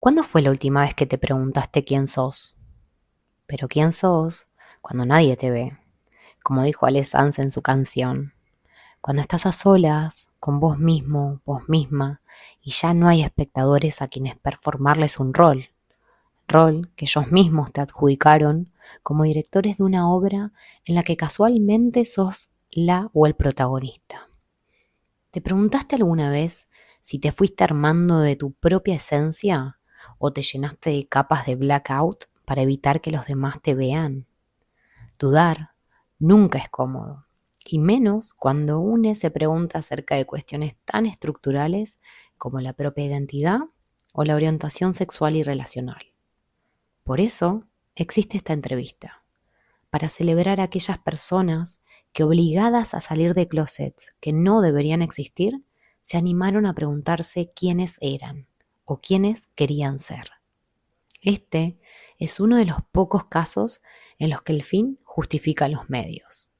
¿Cuándo fue la última vez que te preguntaste quién sos? Pero ¿quién sos cuando nadie te ve? Como dijo Ale Sanz en su canción. Cuando estás a solas, con vos mismo, vos misma, y ya no hay espectadores a quienes performarles un rol que ellos mismos te adjudicaron como directores de una obra en la que casualmente sos la o el protagonista. ¿Te preguntaste alguna vez si te fuiste armando de tu propia esencia o te llenaste de capas de blackout para evitar que los demás te vean? Dudar nunca es cómodo, y menos cuando uno se pregunta acerca de cuestiones tan estructurales como la propia identidad o la orientación sexual y relacional. Por eso existe esta entrevista, para celebrar a aquellas personas que, obligadas a salir de closets que no deberían existir, se animaron a preguntarse quiénes eran o quiénes querían ser. Este es uno de los pocos casos en los que el fin justifica los medios.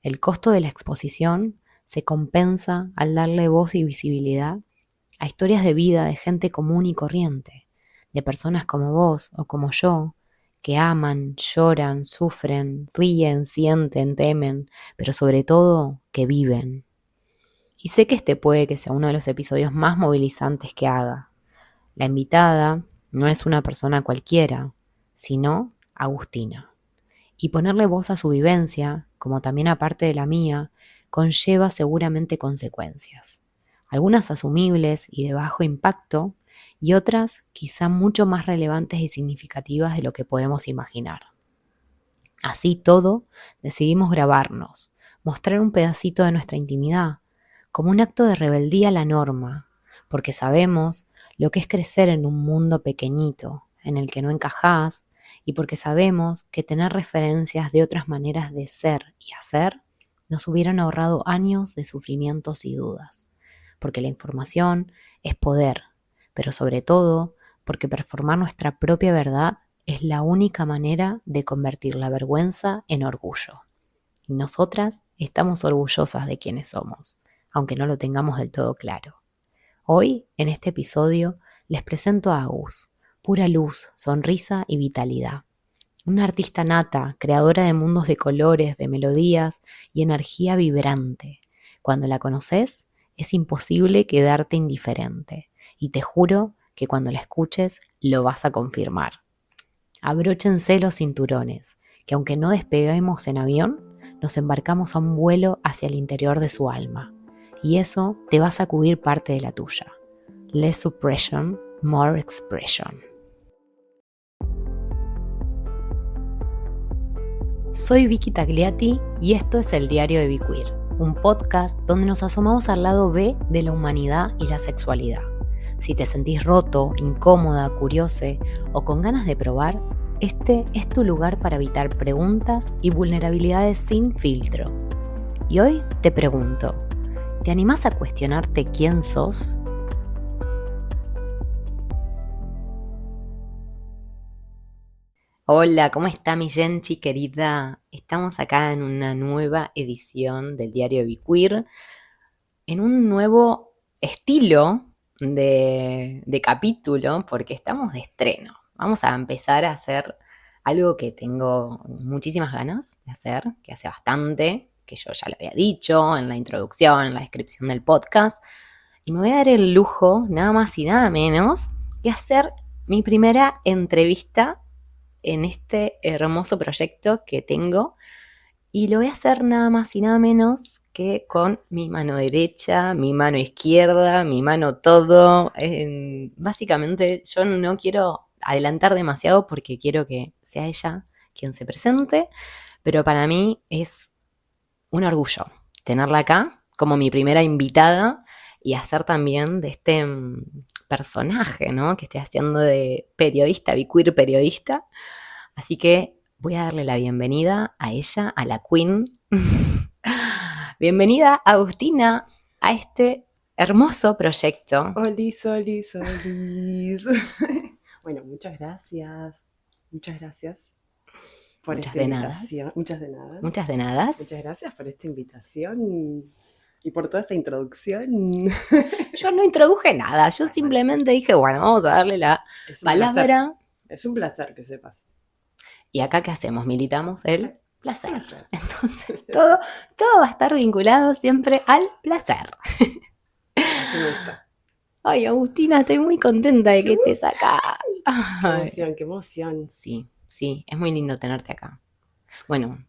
El costo de la exposición se compensa al darle voz y visibilidad a historias de vida de gente común y corriente, de personas como vos o como yo, que aman, lloran, sufren, ríen, sienten, temen, pero sobre todo que viven. Y sé que este puede que sea uno de los episodios más movilizantes que haga. La invitada no es una persona cualquiera, sino Agustina. Y ponerle voz a su vivencia, como también a parte de la mía, conlleva seguramente consecuencias. Algunas asumibles y de bajo impacto, y otras quizá mucho más relevantes y significativas de lo que podemos imaginar. Así todo, decidimos grabarnos, mostrar un pedacito de nuestra intimidad, como un acto de rebeldía a la norma, porque sabemos lo que es crecer en un mundo pequeñito, en el que no encajás, y porque sabemos que tener referencias de otras maneras de ser y hacer nos hubieran ahorrado años de sufrimientos y dudas, porque la información es poder, pero sobre todo porque performar nuestra propia verdad es la única manera de convertir la vergüenza en orgullo. Y nosotras estamos orgullosas de quienes somos, aunque no lo tengamos del todo claro. Hoy, en este episodio, les presento a Agus, pura luz, sonrisa y vitalidad. Una artista nata, creadora de mundos de colores, de melodías y energía vibrante. Cuando la conoces, es imposible quedarte indiferente. Y te juro que cuando la escuches, lo vas a confirmar. Abróchense los cinturones, que aunque no despeguemos en avión, nos embarcamos a un vuelo hacia el interior de su alma. Y eso te va a sacudir parte de la tuya. Less suppression, more expression. Soy Vicky Tagliati y esto es El Diario de Biqueer, un podcast donde nos asomamos al lado B de la humanidad y la sexualidad. Si te sentís roto, incómoda, curiosa o con ganas de probar, este es tu lugar para evitar preguntas y vulnerabilidades sin filtro. Y hoy te pregunto, ¿te animás a cuestionarte quién sos? Hola, ¿cómo está mi Genchi querida? Estamos acá en una nueva edición del Diario de Biqueer, en un nuevo estilo de capítulo, porque estamos de estreno. Vamos a empezar a hacer algo que tengo muchísimas ganas de hacer, que hace bastante, que yo ya lo había dicho en la introducción, en la descripción del podcast, y me voy a dar el lujo, nada más y nada menos, de hacer mi primera entrevista en este hermoso proyecto que tengo, y lo voy a hacer nada más y nada menos que con mi mano derecha, mi mano izquierda, mi mano todo. Básicamente yo no quiero adelantar demasiado porque quiero que sea ella quien se presente, pero para mí es un orgullo tenerla acá como mi primera invitada y hacer también de este personaje, ¿no?, que estoy haciendo de periodista, biqueer periodista. Así que voy a darle la bienvenida a ella, a la Queen. Bienvenida, Agustina, a este hermoso proyecto. Olis, olis, olis. Bueno, muchas gracias. Muchas gracias por Muchas esta de nada. invitación. Muchas de nada. Muchas de nada. Muchas gracias por esta invitación Y por toda esa introducción. Yo no introduje nada, yo simplemente dije, bueno, vamos a darle la Es un palabra. placer. Es un placer que sepas. ¿Y acá qué hacemos? Militamos el placer. Placer. Entonces, todo va a estar vinculado siempre al placer. Así me gusta. Ay, Agustina, estoy muy contenta de que estés acá. Qué emoción, qué emoción. Sí, es muy lindo tenerte acá. Bueno,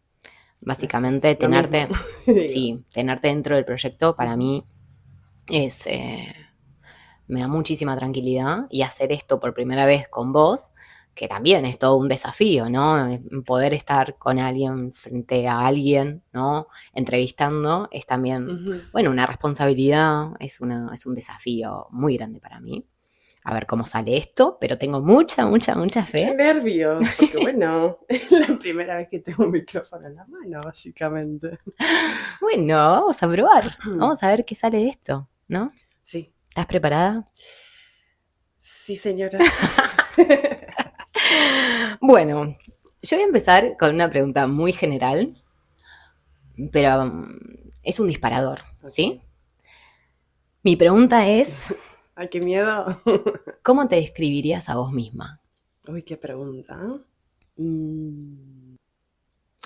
básicamente Lo tenerte, mismo. sí, tenerte dentro del proyecto para mí es, me da muchísima tranquilidad, y hacer esto por primera vez con vos, que también es todo un desafío, ¿no? Poder estar con alguien, frente a alguien, ¿no? Entrevistando, es también, bueno, una responsabilidad, es un desafío muy grande para mí. A ver cómo sale esto, pero tengo mucha fe. Qué nervios, porque bueno, es la primera vez que tengo un micrófono en la mano, básicamente. Bueno, vamos a probar, vamos a ver qué sale de esto, ¿no? Sí. ¿Estás preparada? Sí, señora. Bueno, yo voy a empezar con una pregunta muy general, pero es un disparador, ¿sí? Mi pregunta es, Ay, qué miedo. ¿cómo te describirías a vos misma? Uy, qué pregunta.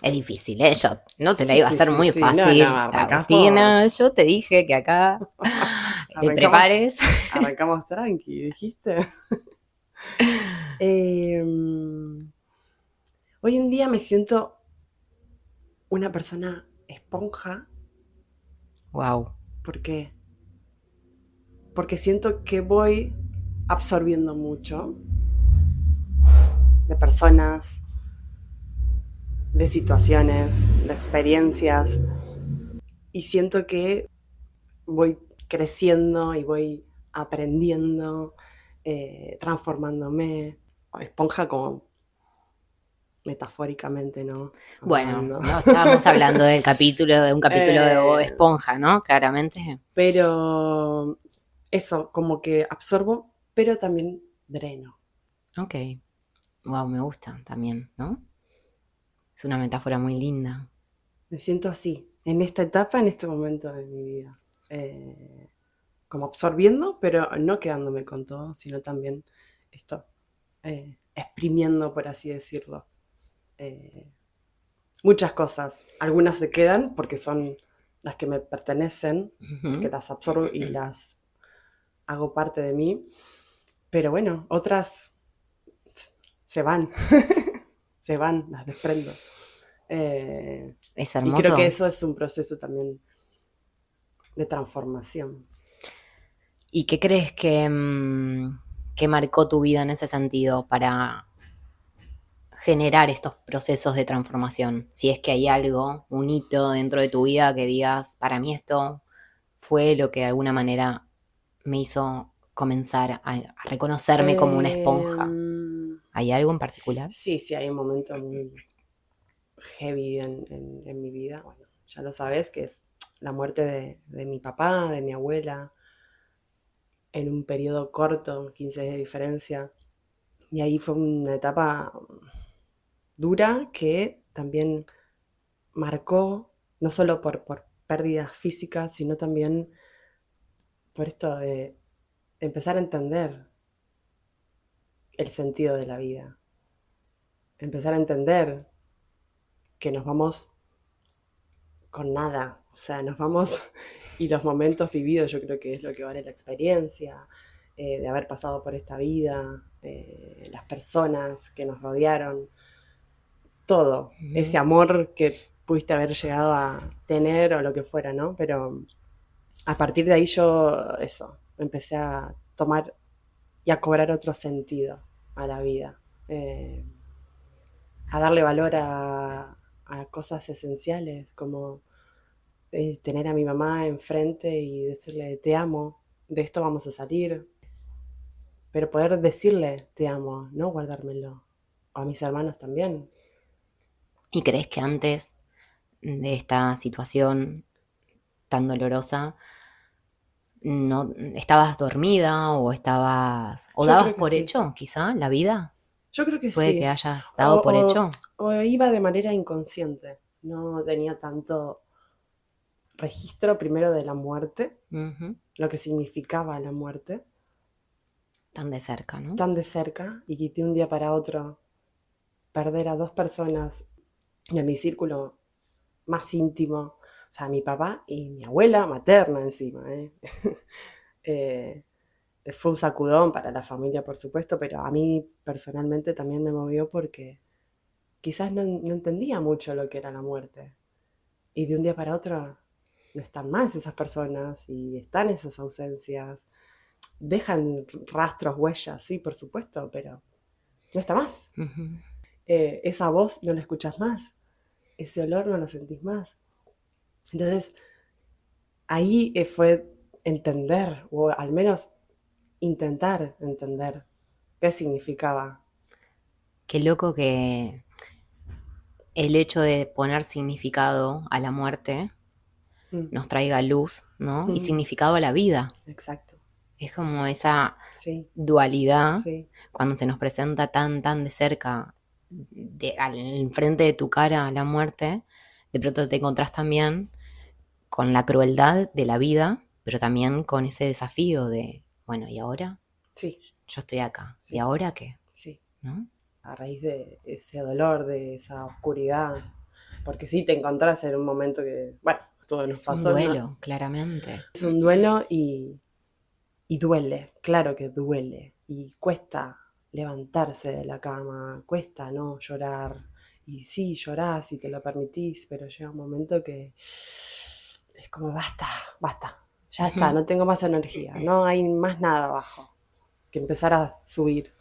Es difícil, ¿eh? Yo no te la iba a hacer muy fácil. No, arrancamos. Agustina, yo te dije que acá te prepares. Arrancamos tranqui, dijiste. Hoy en día me siento una persona esponja. Wow. ¿Por qué? Porque siento que voy absorbiendo mucho de personas, de situaciones, de experiencias, y siento que voy creciendo y voy aprendiendo, transformándome. Esponja como metafóricamente, ¿no? Bueno, no estábamos hablando de un capítulo de Bob Esponja, ¿no? Claramente. Pero eso, como que absorbo, pero también dreno. Ok. Wow, me gusta también, ¿no? Es una metáfora muy linda. Me siento así, en esta etapa, en este momento de mi vida. Como absorbiendo, pero no quedándome con todo, sino también esto, exprimiendo, por así decirlo. Muchas cosas. Algunas se quedan porque son las que me pertenecen, porque las absorbo y las hago parte de mí. Pero bueno, otras se van. Se van, las desprendo. Es hermoso. Y creo que eso es un proceso también de transformación. ¿Y qué crees que marcó tu vida en ese sentido para generar estos procesos de transformación? Si es que hay algo, un hito dentro de tu vida que digas, para mí esto fue lo que de alguna manera me hizo comenzar a reconocerme como una esponja. ¿Hay algo en particular? Sí, hay un momento muy heavy en mi vida. Bueno, ya lo sabes, que es la muerte de mi papá, de mi abuela, en un periodo corto, 15 días de diferencia. Y ahí fue una etapa dura que también marcó, no solo por pérdidas físicas, sino también por esto de empezar a entender el sentido de la vida. Empezar a entender que nos vamos con nada, o sea, nos vamos y los momentos vividos yo creo que es lo que vale la experiencia, de haber pasado por esta vida, las personas que nos rodearon, todo, ese amor que pudiste haber llegado a tener o lo que fuera, ¿no? Pero a partir de ahí yo, eso, empecé a tomar y a cobrar otro sentido a la vida, a darle valor a cosas esenciales, como tener a mi mamá enfrente y decirle te amo, de esto vamos a salir, pero poder decirle te amo, no guardármelo, o a mis hermanos también. ¿Y crees que antes de esta situación tan dolorosa no estabas dormida o dabas por hecho quizá la vida? Yo creo que ¿Puede sí. que hayas dado por hecho? O iba de manera inconsciente, no tenía tanto registro primero de la muerte, Ujú. lo que significaba la muerte, Tan de cerca, ¿no? tan de cerca, y que de un día para otro perder a 2 personas de mi círculo más íntimo, o sea, mi papá y mi abuela materna encima, fue un sacudón para la familia, por supuesto, pero a mí personalmente también me movió porque quizás no entendía mucho lo que era la muerte. Y de un día para otro no están más esas personas y están esas ausencias. Dejan rastros, huellas, sí, por supuesto, pero no está más. Ujú. Esa voz no la escuchas más. Ese olor no lo sentís más. Entonces, ahí fue entender, o al menos intentar entender qué significaba. Qué loco que el hecho de poner significado a la muerte Mm. nos traiga luz, ¿no? Y Mm. significado a la vida. Exacto. Es como esa Sí, dualidad sí, cuando se nos presenta tan de cerca, enfrente de tu cara la muerte, de pronto te encontrás también con la crueldad de la vida, pero también con ese desafío de, bueno, ¿y ahora? sí, Yo estoy acá. ¿Y sí, ahora qué? sí. ¿No? A raíz de ese dolor, de esa oscuridad. Porque sí, te encontrás en un momento que, bueno, todo nos Es un pasó, ¿no? duelo, claramente. Es un duelo y duele, claro que duele. Y cuesta levantarse de la cama, cuesta no llorar. Y sí, llorás y te lo permitís, pero llega un momento que es como, basta, basta, ya está, Ujú. no tengo más energía, no hay más nada abajo que empezar a subir.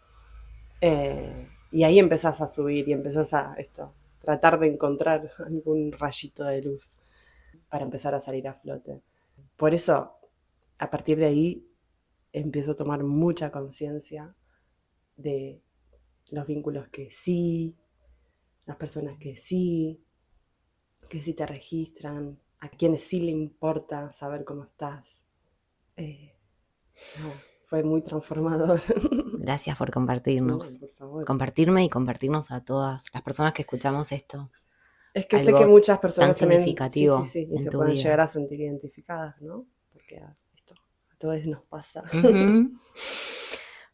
Y ahí empezás a subir y empezás a tratar de encontrar algún rayito de luz para empezar a salir a flote. Por eso, a partir de ahí, empiezo a tomar mucha conciencia de los vínculos que sí, las personas que sí te registran, a quienes sí le importa saber cómo estás. Eh, no, fue muy transformador. Gracias por No, compartirnos. por favor. Compartirme y compartirnos a todas las personas que escuchamos esto. Es que sé que Algo muchas tan personas también, sí, sí, significativo sí, y en se tu pueden llegar vida. a sentir identificadas, ¿no? Porque a todos nos pasa. Ujú.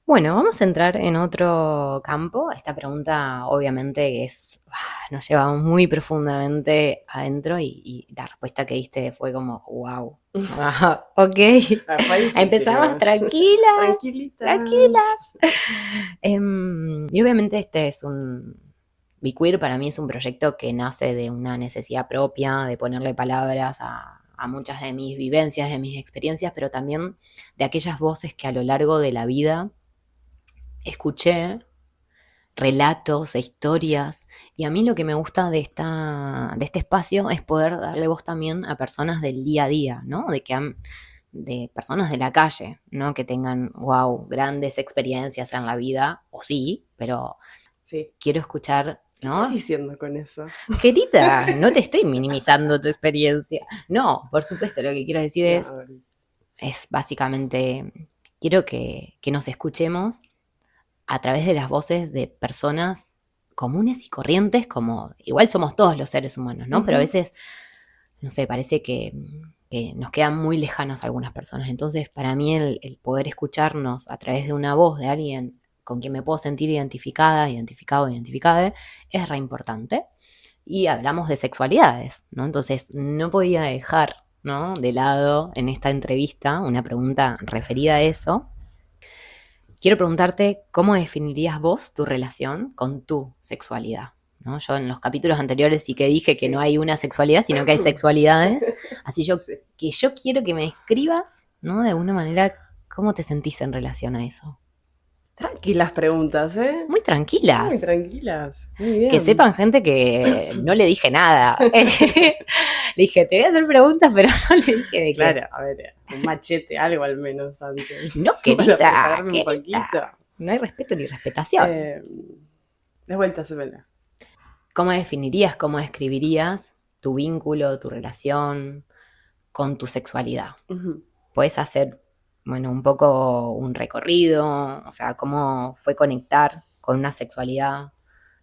Bueno, vamos a entrar en otro campo. Esta pregunta obviamente nos lleva muy profundamente adentro y la respuesta que diste fue como, wow. Ok. Fue difícil Empezamos igual. tranquilas, Tranquilitas. tranquilas. Y obviamente este es Be Queer para mí es un proyecto que nace de una necesidad propia, de ponerle palabras a muchas de mis vivencias, de mis experiencias, pero también de aquellas voces que a lo largo de la vida escuché, relatos e historias. Y a mí lo que me gusta de este espacio es poder darle voz también a personas del día a día, ¿no? De personas de la calle, ¿no? Que tengan, wow, grandes experiencias en la vida, o sí, pero Sí. quiero escuchar, ¿Qué estás ¿no? diciendo con eso? Querida, no te estoy minimizando tu experiencia. No, por supuesto, lo que quiero decir No, a ver. es básicamente, quiero que nos escuchemos a través de las voces de personas comunes y corrientes, como igual somos todos los seres humanos, ¿no? Pero a veces, no sé, parece que nos quedan muy lejanos algunas personas. Entonces, para mí el poder escucharnos a través de una voz de alguien con quien me puedo sentir identificada, identificado, identificada, es re importante. Y hablamos de sexualidades, ¿no? Entonces, no podía dejar, ¿no?, de lado en esta entrevista una pregunta referida a eso. Quiero preguntarte cómo definirías vos tu relación con tu sexualidad, ¿no? Yo en los capítulos anteriores sí que dije que Sí. no hay una sexualidad, sino que hay sexualidades. Así Sí. que yo quiero que me describas, ¿no?, de alguna manera, cómo te sentís en relación a eso. Tranquilas preguntas, ¿eh? Muy Muy tranquilas. tranquilas. Muy Que bien. sepan, gente, que no le dije nada. Le dije, te voy a hacer preguntas, pero no le dije de qué. Claro, a ver, un machete, algo al menos antes. No, Para querida, prepararme un querida. poquito. No hay respeto ni respetación. De vuelta, Sebela. ¿Cómo definirías, cómo describirías tu vínculo, tu relación con tu sexualidad? Puedes hacer, bueno, un poco un recorrido, o sea, cómo fue conectar con una sexualidad,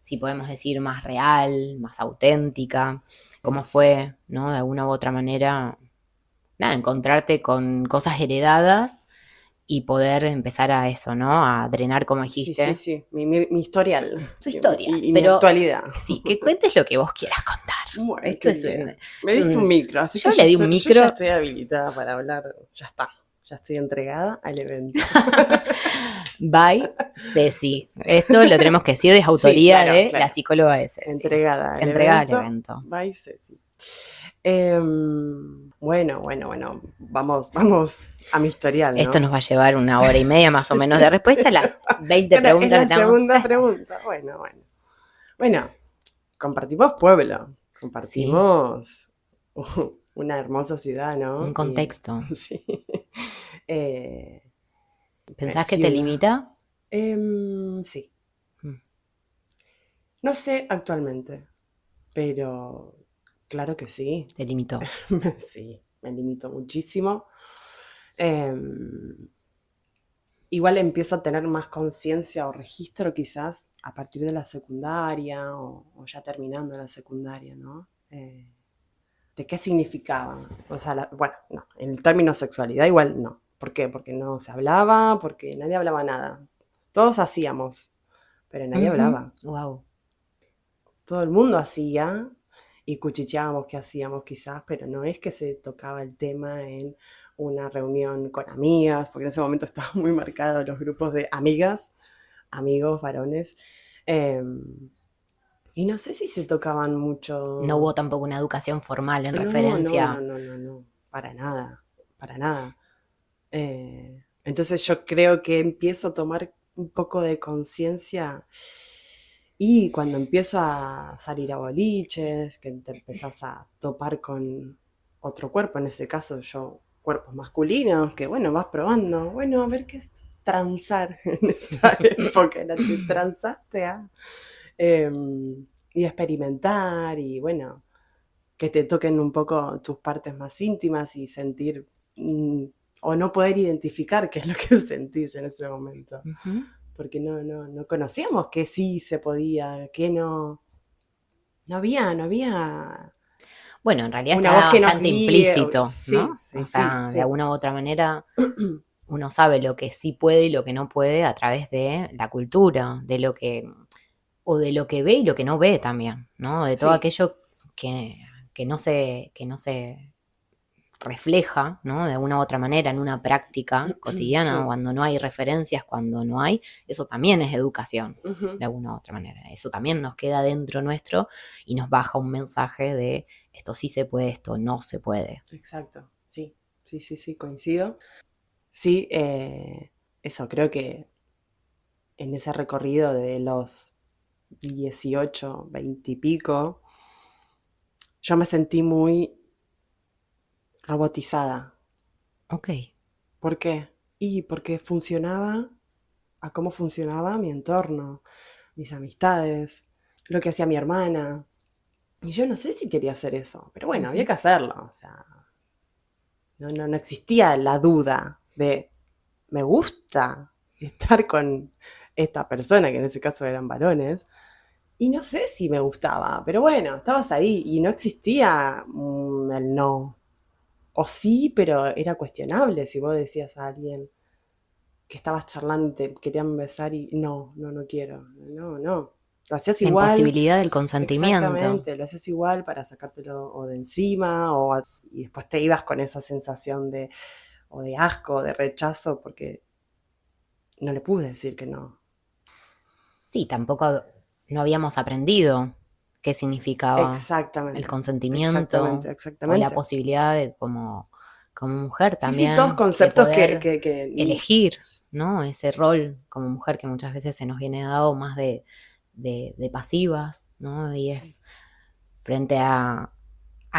si podemos decir más real, más auténtica, cómo fue, ¿no?, de alguna u otra manera nada, encontrarte con cosas heredadas y poder empezar a eso, ¿no? A drenar, como Sí, sí, dijiste, sí, mi historial tu historia. y mi Pero actualidad. sí, que cuentes lo que vos quieras contar. Bueno, Esto qué es, bien. Me es diste un un... micro, así que Yo le di un yo ya micro. estoy habilitada para hablar. Ya está, ya estoy entregada al evento. By Ceci. Esto lo tenemos que decir, es Sí, autoría claro, de la claro. psicóloga de Ceci. Entregada al Entregada al evento. evento. Bye, Ceci. Bueno, vamos a mi historial, Esto ¿no? nos va a llevar 1 hora y media más o Sí. menos de respuesta a las 20 Claro, es preguntas que la tenemos. Ya segunda está. pregunta. Bueno, compartimos pueblo, Sí, compartimos una hermosa ciudad, un ¿no? Y contexto. sí. Eh, ¿Pensás que te ciudad. limita? Sí. Mm, No sé actualmente, pero claro que sí. te limitó. Sí, me limito muchísimo. Em, Igual empiezo a tener más conciencia o registro quizás a partir de la secundaria o ya terminando la secundaria, ¿no? De qué significaba. O sea, bueno, no, en el término sexualidad igual no. ¿Por qué? Porque no se hablaba, porque nadie hablaba nada. Todos hacíamos, pero nadie hablaba. Wow. Todo el mundo hacía y cuchicheábamos qué hacíamos quizás, pero no es que se tocaba el tema en una reunión con amigas, porque en ese momento estaban muy marcados los grupos de amigas, amigos, varones. Eh, y no sé si se tocaban No mucho. hubo tampoco una educación formal en referencia. No, para nada. Entonces yo creo que empiezo a tomar un poco de conciencia y cuando empiezo a salir a boliches, que te empezás a topar con otro cuerpo, en ese caso yo, cuerpos masculinos, que bueno, vas probando, bueno, a ver qué es transar en esa época, era te transaste a... y experimentar y bueno, que te toquen un poco tus partes más íntimas y sentir o no poder identificar qué es lo que sentís en ese momento. Ujú. Porque no conocíamos que sí se podía, que no. No había Bueno, en realidad una voz está que nos bastante guíe. implícito, Sí, ¿no? O sí, sí, sea, de sí. alguna u otra manera uno sabe lo que sí puede y lo que no puede a través de la cultura, de lo que, o de lo que ve y lo que no ve también, ¿no? De todo Sí. aquello que, que no se refleja, ¿no? De alguna u otra manera en una práctica cotidiana, Sí. cuando no hay referencias, cuando no hay, eso también es educación, Ujú. de alguna u otra manera. Eso también nos queda dentro nuestro y nos baja un mensaje de esto sí se puede, esto no se puede. Exacto. Sí, sí, sí, sí, coincido. Sí, eso, creo que en ese recorrido de los 18, 20 y pico, yo me sentí muy robotizada. Ok. ¿Por qué? Y porque funcionaba a cómo funcionaba mi entorno, mis amistades, lo que hacía mi hermana. Y yo no sé si quería hacer eso, pero bueno, había Ujú. que hacerlo. O sea, no existía la duda de, me gusta estar con esta persona, que en ese caso eran varones, y no sé si me gustaba, pero bueno, estabas ahí y no existía el no. O sí, pero era cuestionable si vos decías a alguien que estabas charlando y te querían besar y no quiero. No. Lo hacías La igual, imposibilidad del consentimiento. exactamente, lo hacías igual para sacártelo o de encima y después te ibas con esa sensación de o de asco, o de rechazo, porque no le pude decir que no. Sí, tampoco no habíamos aprendido qué significaba el Exactamente, consentimiento o la exactamente. posibilidad de como mujer Sí, todos también de conceptos poder que elegir, ¿no? Ese rol como mujer que muchas veces se nos viene dado más de pasivas, ¿no? Y sí. es frente a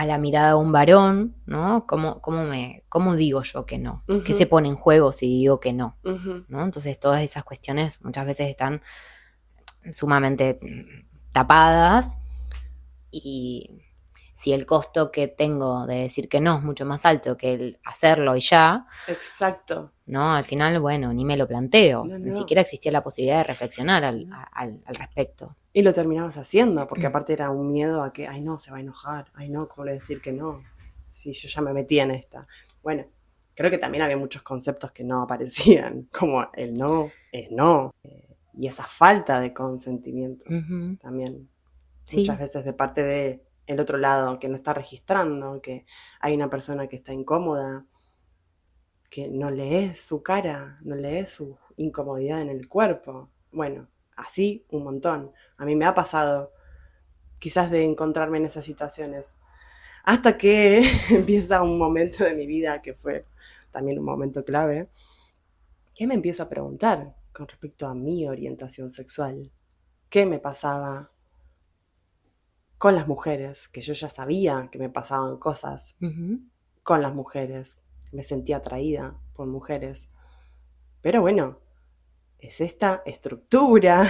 la mirada de un varón, ¿no? ¿Cómo digo yo que no? ¿Qué se Ujú, pone en juego si digo que no? ujú. ¿No? Entonces todas esas cuestiones muchas veces están sumamente tapadas y si el costo que tengo de decir que no es mucho más alto que el hacerlo y ya, Exacto. ¿no? Al final, bueno, ni me lo planteo, No, ni no, siquiera existía la posibilidad de reflexionar no. al respecto. Y lo terminabas haciendo, porque aparte era un miedo a que, ay no, se va a enojar, ay no, ¿cómo le voy a decir que no? si yo ya me metí en esta. Bueno, creo que también había muchos conceptos que no aparecían, como el no es no, y esa falta de consentimiento también, muchas Sí. veces de parte de el otro lado que no está registrando, que hay una persona que está incómoda, que no lees su cara, no lees su incomodidad en el cuerpo. Bueno, así un montón. A mí me ha pasado quizás de encontrarme en esas situaciones. Hasta que empieza un momento de mi vida que fue también un momento clave, que me empiezo a preguntar con respecto a mi orientación sexual. ¿Qué me pasaba con las mujeres? Que yo ya sabía que me pasaban cosas con las mujeres. Me sentía atraída por mujeres. Pero bueno, es esta estructura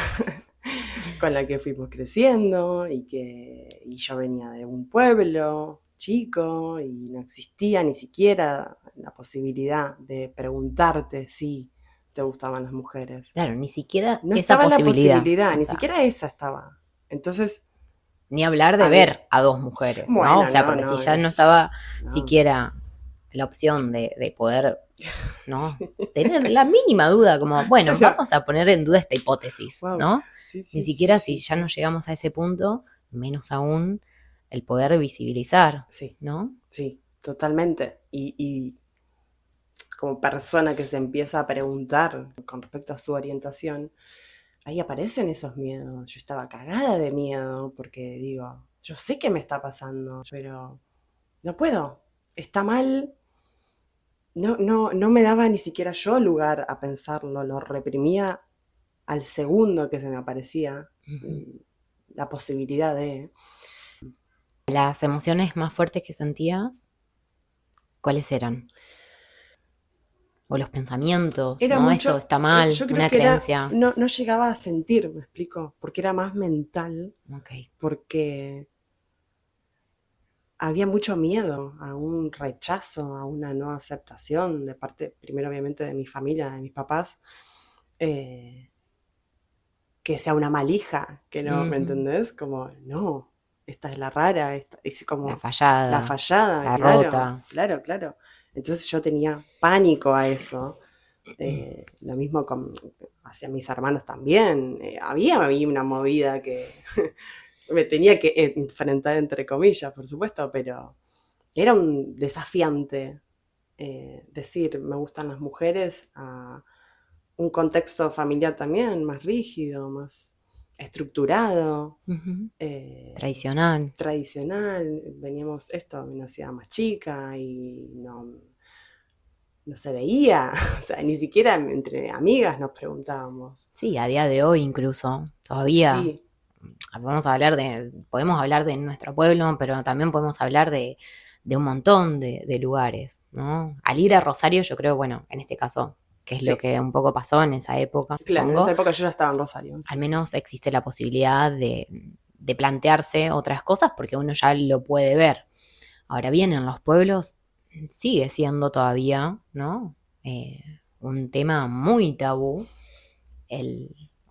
con la que fuimos creciendo y yo venía de un pueblo chico y no existía ni siquiera la posibilidad de preguntarte si te gustaban las mujeres. Claro, ni siquiera No esa estaba la posibilidad. posibilidad, O ni sea, siquiera esa estaba. Entonces, ni hablar de había... ver a dos mujeres, ¿no? O Bueno, sea, no, porque si no, ya no estaba no. siquiera la opción de poder, ¿no? Sí. Tener la mínima duda, como, bueno, Claro. vamos a poner en duda esta hipótesis, Wow. ¿no? Sí, Ni sí, siquiera sí, si sí. ya no llegamos a ese punto, menos aún el poder visibilizar, Sí, ¿no? sí, totalmente. Y como persona que se empieza a preguntar con respecto a su orientación, ahí aparecen esos miedos. Yo estaba cagada de miedo porque digo, yo sé que me está pasando, pero no puedo. Está mal. No me daba ni siquiera yo lugar a pensarlo, lo reprimía al segundo que se me aparecía la posibilidad de... Las emociones más fuertes que sentías, ¿cuáles eran? O los pensamientos, Era ¿no? Esto mucho, está mal, yo creo una que era, creencia. no llegaba a sentir, me explico, porque era más mental, Ok. porque había mucho miedo a un rechazo, a una no aceptación de parte, primero obviamente de mi familia, de mis papás, eh, que sea una malija, que no, ¿me entendés? Como, no, esta es la rara, esta, es La como la fallada, fallada, la claro, rota. claro, claro. Entonces yo tenía pánico a eso. Lo mismo hacia mis hermanos también. Había una movida que me tenía que enfrentar entre comillas, por supuesto, pero era un desafiante decir me gustan las mujeres a un contexto familiar también más rígido, más estructurado, Tradicional. tradicional. Veníamos, esto, una ciudad más chica y no se veía, o sea, ni siquiera entre amigas nos preguntábamos. Sí, a día de hoy incluso, todavía Sí, podemos hablar de nuestro pueblo, pero también podemos hablar de un montón de lugares, ¿no? Al ir a Rosario, yo creo, bueno, en este caso, que es lo sí, que un poco pasó en esa época, claro, en esa supongo, época yo ya estaba en Rosario, al sí, sí. menos existe la posibilidad de plantearse otras cosas porque uno ya lo puede ver. Ahora bien, en los pueblos sigue siendo todavía, ¿no? Un tema muy tabú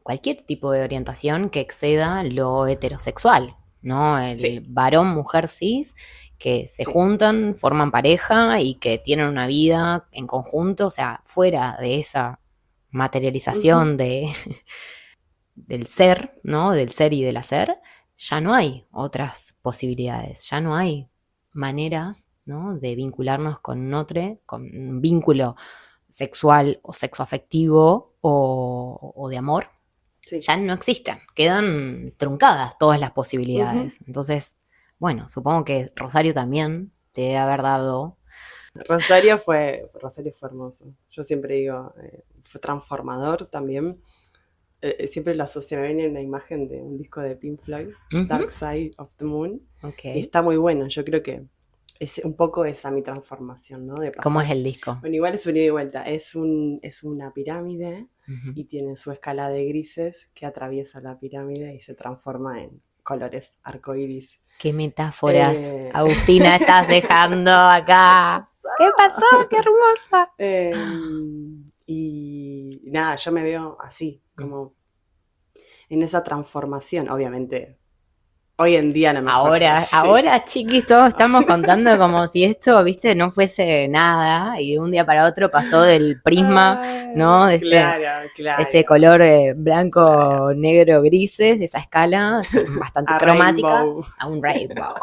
cualquier tipo de orientación que exceda lo heterosexual, ¿no? El Sí, varón, mujer cis, que se sí. juntan, forman pareja y que tienen una vida en conjunto, o sea, fuera de esa Ujú. materialización del ser, ¿no? Del ser y del hacer, ya no hay otras posibilidades, ya no hay maneras, ¿no? De vincularnos con otro, con un vínculo sexual o sexoafectivo o de amor, Sí. ya no existen, quedan truncadas todas las Ujú. posibilidades. Entonces, bueno, supongo que Rosario también te debe haber dado. Rosario fue hermoso. Yo siempre digo, fue transformador también. Siempre lo asocio, me viene una imagen de un disco de Pink Floyd, Ujú. Dark Side of the Moon, Ok. y está muy bueno. Yo creo que es un poco esa mi transformación, ¿no? De ¿Cómo es pasar. el disco? Bueno, igual es un ida y vuelta. Es una pirámide Ujú. y tiene su escala de grises que atraviesa la pirámide y se transforma en colores arcoíris. ¿Qué metáforas, Eh... Agustina, estás dejando ¿Qué acá? ¿Qué pasó? ¡Qué pasó? hermosa! Y nada, yo me veo así, como en esa transformación, obviamente Hoy en día a lo mejor ya sí. Ahora, chiquis, todos estamos contando como si esto, viste, no fuese nada y de un día para otro pasó del prisma, ¿no? De Claro. ese color blanco, negro, grises, de esa escala bastante A cromática, rainbow. a un rainbow.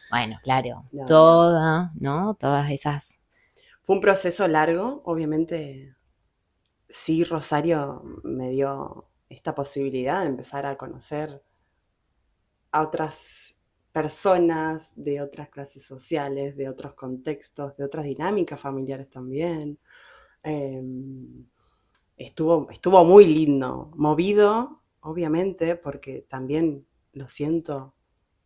Bueno, claro, No. ¿no? Todas esas. Fue un proceso largo, obviamente. Sí, Rosario me dio esta posibilidad de empezar a conocer a otras personas de otras clases sociales, de otros contextos, de otras dinámicas familiares también. Estuvo muy lindo, movido, obviamente, porque también lo siento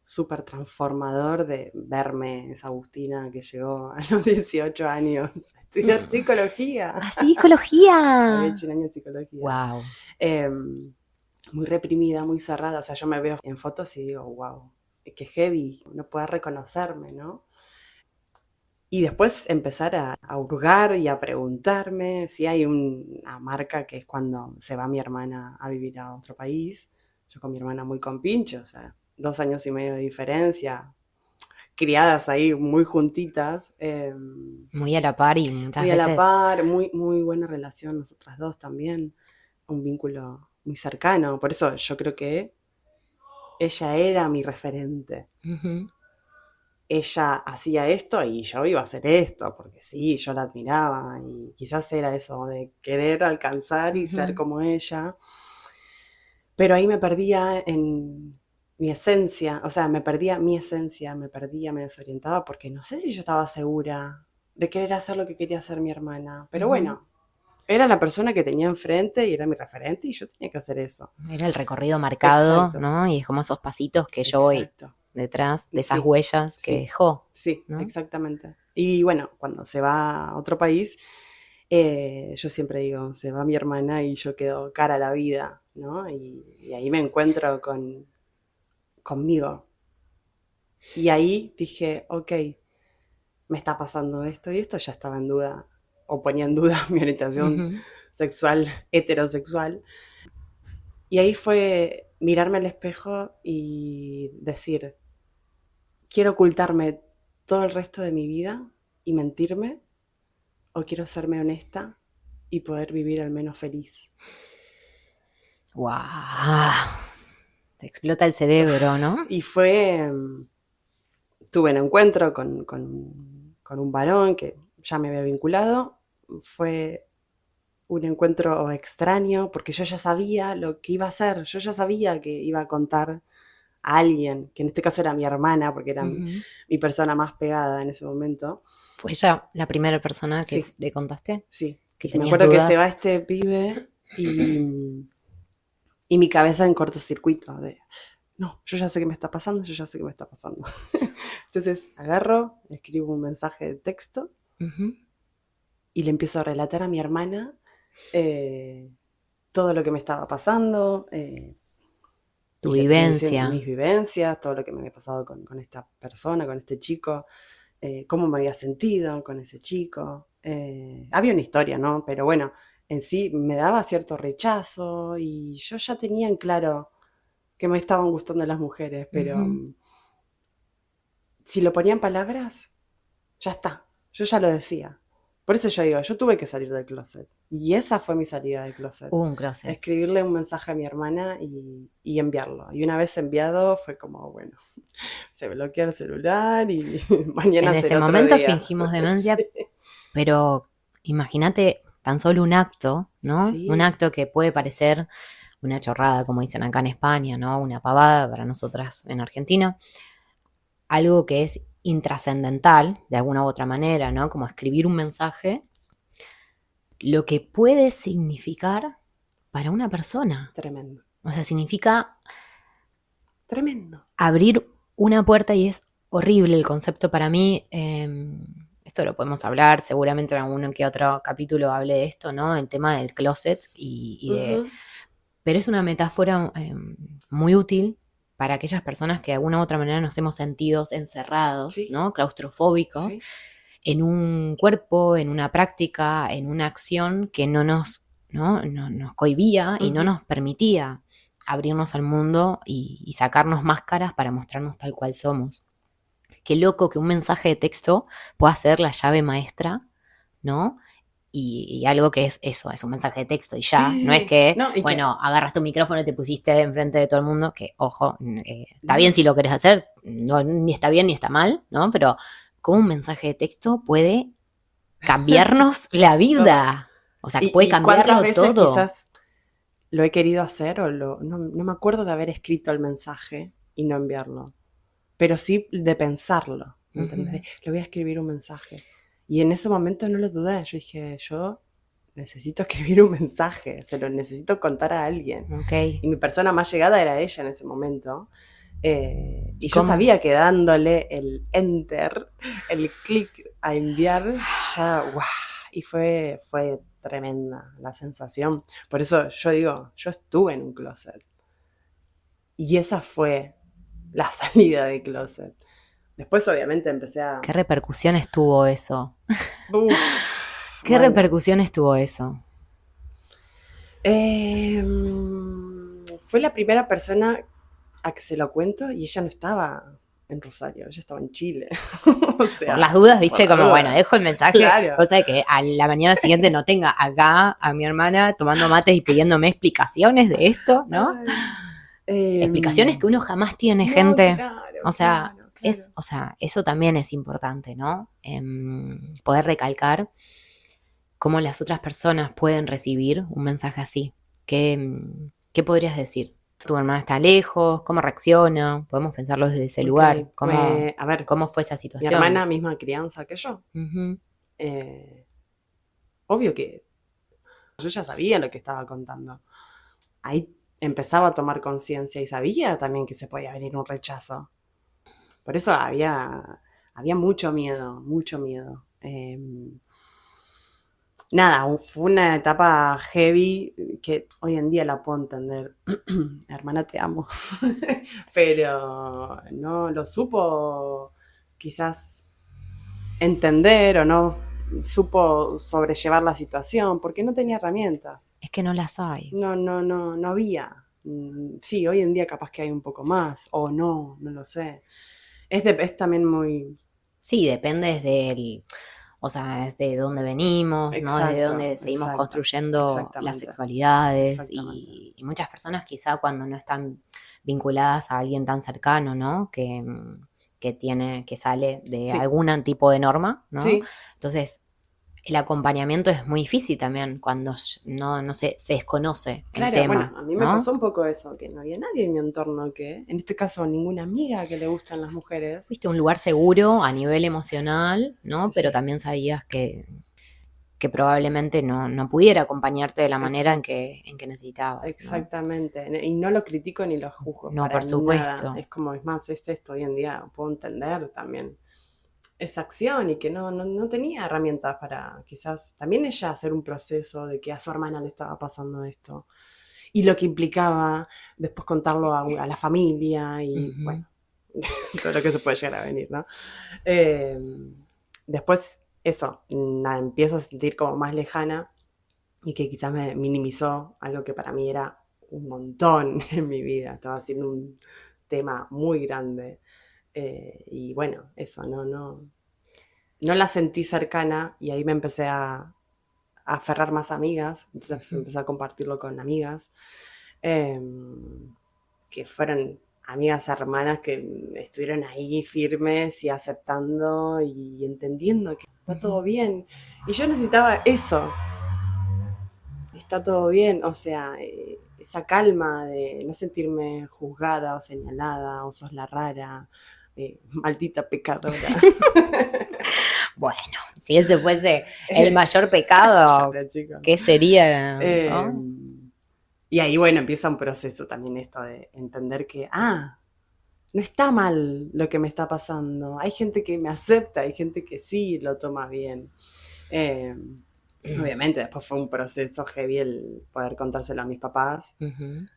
súper transformador de verme esa Agustina que llegó a los 18 años a estudiar psicología. ¡Ah, psicología! Había hecho un año de psicología. Wow. Muy reprimida, muy cerrada. O sea, yo me veo en fotos y digo, wow, qué heavy, no puedo reconocerme, ¿no? Y después empezar a hurgar y a preguntarme si hay una marca que es cuando se va mi hermana a vivir a otro país. Yo con mi hermana muy compinche, o sea, 2 años y medio de diferencia, criadas ahí muy juntitas. Muy a la par y muchas Muy veces. a la par, muy, muy buena relación nosotras dos también, un vínculo muy cercano. Por eso yo creo que ella era mi referente. Uh-huh. Ella hacía esto y yo iba a hacer esto, porque sí, yo la admiraba y quizás era eso de querer alcanzar y ser como ella. Pero ahí me perdía en mi esencia, o sea, me perdía mi esencia, me desorientaba porque no sé si yo estaba segura de querer hacer lo que quería hacer mi hermana. Pero bueno, era la persona que tenía enfrente y era mi referente y yo tenía que hacer eso. Era el recorrido marcado, Exacto. ¿no? Y es como esos pasitos que yo voy detrás de esas huellas que dejó. Sí, ¿no? Exactamente. Y bueno, cuando se va a otro país, yo siempre digo, se va mi hermana y yo quedo cara a la vida, ¿no? Y ahí me encuentro conmigo. Y ahí dije, ok, me está pasando esto y esto ya estaba en duda, o ponía en duda mi orientación sexual, heterosexual. Y ahí fue mirarme al espejo y decir, ¿quiero ocultarme todo el resto de mi vida y mentirme? ¿O quiero serme honesta y poder vivir al menos feliz? ¡Wow! Te explota el cerebro, ¿no? Y tuve un encuentro con un varón que ya me había vinculado. Fue un encuentro extraño porque yo ya sabía lo que iba a hacer. Yo ya sabía que iba a contar a alguien, que en este caso era mi hermana, porque era mi persona más pegada en ese momento. ¿Fue ella la primera persona que le contaste? Sí. Que me acuerdo dudas. Que se va este pibe y mi cabeza en cortocircuito de, no, yo ya sé qué me está pasando, Entonces agarro, escribo un mensaje de texto y le empiezo a relatar a mi hermana todo lo que me estaba pasando, tu vivencia, mis vivencias, todo lo que me había pasado con esta persona, con este chico, cómo me había sentido con ese chico. Había una historia, ¿no? Pero bueno, en sí me daba cierto rechazo y yo ya tenía en claro que me estaban gustando las mujeres, pero si lo ponía en palabras, ya está, yo ya lo decía. Por eso yo digo, yo tuve que salir del closet. Y esa fue mi salida del closet. Un closet. Escribirle un mensaje a mi hermana y enviarlo. Y una vez enviado fue como, bueno, se bloquea el celular y mañana en ese será momento otro día. Fingimos demencia, pero imagínate tan solo un acto, ¿no? Sí. Un acto que puede parecer una chorrada, como dicen acá en España, ¿no? Una pavada para nosotras en Argentina. Algo que es intrascendental, de alguna u otra manera, ¿no? Como escribir un mensaje, lo que puede significar para una persona. Tremendo. O sea, significa tremendo. Abrir una puerta y es horrible el concepto para mí. Esto lo podemos hablar, seguramente en algún que otro capítulo hable de esto, ¿no? El tema del closet y de... Pero es una metáfora muy útil para aquellas personas que de alguna u otra manera nos hemos sentido encerrados, ¿no? Claustrofóbicos, en un cuerpo, en una práctica, en una acción que no nos cohibía y no nos permitía abrirnos al mundo y sacarnos máscaras para mostrarnos tal cual somos. Qué loco que un mensaje de texto pueda ser la llave maestra, ¿no? Y algo que es eso, es un mensaje de texto y Sí, ya, sí, no es sí. que, No, y que, bueno, agarras tu micrófono y te pusiste enfrente de todo el mundo, que, ojo, está bien no, si lo querés hacer, no, ni está bien ni está mal, ¿no? Pero como un mensaje de texto puede cambiarnos la todo. vida, o sea, puede Y cuántas cambiarlo veces todo. quizás lo he querido hacer o no me acuerdo de haber escrito el mensaje y no enviarlo, pero sí de pensarlo, ¿me entendés? Ujú. Le voy a escribir un mensaje. Y en ese momento no lo dudé, yo dije, yo necesito escribir un mensaje, se lo necesito contar a alguien. Ok. Y mi persona más llegada era ella en ese momento. Y ¿Y yo cómo? sabía que dándole el enter, el clic a enviar, ya, ¡guau! Y fue tremenda la sensación. Por eso yo digo, yo estuve en un closet. Y esa fue la salida de closet. Después obviamente empecé a... ¿Qué repercusiones tuvo eso? Uf, ¿Qué bueno. repercusiones tuvo eso? Eh, Fue la primera persona a que se lo cuento y ella no estaba en Rosario, ella estaba en Chile. O Por las sea, dudas, por viste, la como, bueno, duda. dejo el mensaje, Claro. cosa de que a la mañana siguiente no tenga acá a mi hermana tomando mates y pidiéndome explicaciones de esto, ¿no? Ay, Explicaciones que uno jamás tiene, no, gente. claro, O sea, claro, claro. o sea, eso también es importante, ¿no? Poder recalcar cómo las otras personas pueden recibir un mensaje así. ¿Qué podrías decir? ¿Tu hermana está lejos? ¿Cómo reacciona? Podemos pensarlo desde ese Ok, lugar. a ver, ¿Cómo fue esa mi situación? hermana misma crianza que yo. Ujú. Eh, Obvio que yo ya sabía lo que estaba contando. Ahí empezaba a tomar conciencia y sabía también que se podía venir un rechazo. Por eso había mucho miedo, mucho miedo. Nada, fue una etapa heavy que hoy en día la puedo entender. Hermana, te amo. Pero no lo supo quizás entender o no supo sobrellevar la situación porque no tenía herramientas. Es que no las hay. No había. Sí, hoy en día capaz que hay un poco más, o no lo sé. Es también muy Sí, depende desde o sea, desde dónde venimos, ¿no? Desde exacto, dónde seguimos exacto, construyendo las exactamente, sexualidades exactamente. y muchas personas quizá cuando no están vinculadas a alguien tan cercano, ¿no? Que sale de Sí, algún tipo de norma, ¿no? sí. Entonces, el acompañamiento es muy difícil también cuando no se desconoce el Claro, bueno, tema, a mí me ¿no? pasó un poco eso, que no había nadie en mi entorno que, en este caso, ninguna amiga que le gustan las mujeres. Fuiste a un lugar seguro a nivel emocional, ¿no? Pero Sí, también sabías que probablemente no pudiera acompañarte de la manera en exacto. que necesitabas, ¿no? Exactamente. Y no lo critico ni lo juzgo No, para por nada. supuesto. Es más, es esto hoy en día puedo entender también esa acción y que no tenía herramientas para quizás también ella hacer un proceso de que a su hermana le estaba pasando esto y lo que implicaba después contarlo a la familia y Ujú. bueno, todo lo que se puede llegar a venir, ¿no? Eh, Después eso, nada, empiezo a sentir como más lejana y que quizás me minimizó algo que para mí era un montón en mi vida, estaba haciendo un tema muy grande. Y bueno, eso, no la sentí cercana y ahí me empecé a aferrar más amigas, entonces Ujú. empecé a compartirlo con amigas, eh, que fueron amigas hermanas que estuvieron ahí firmes y aceptando y entendiendo que está todo Ujú. bien. Y yo necesitaba eso, está todo bien, o sea, esa calma de no sentirme juzgada o señalada o sos la rara, maldita pecadora. Bueno, si ese fuese el mayor pecado, Claro, chicos. ¿qué sería, Eh, no? y ahí, bueno, empieza un proceso también esto de entender que, no está mal lo que me está pasando. Hay gente que me acepta, hay gente que sí lo toma bien. Eh, Obviamente, después fue un proceso heavy el poder contárselo a mis papás. Ujú.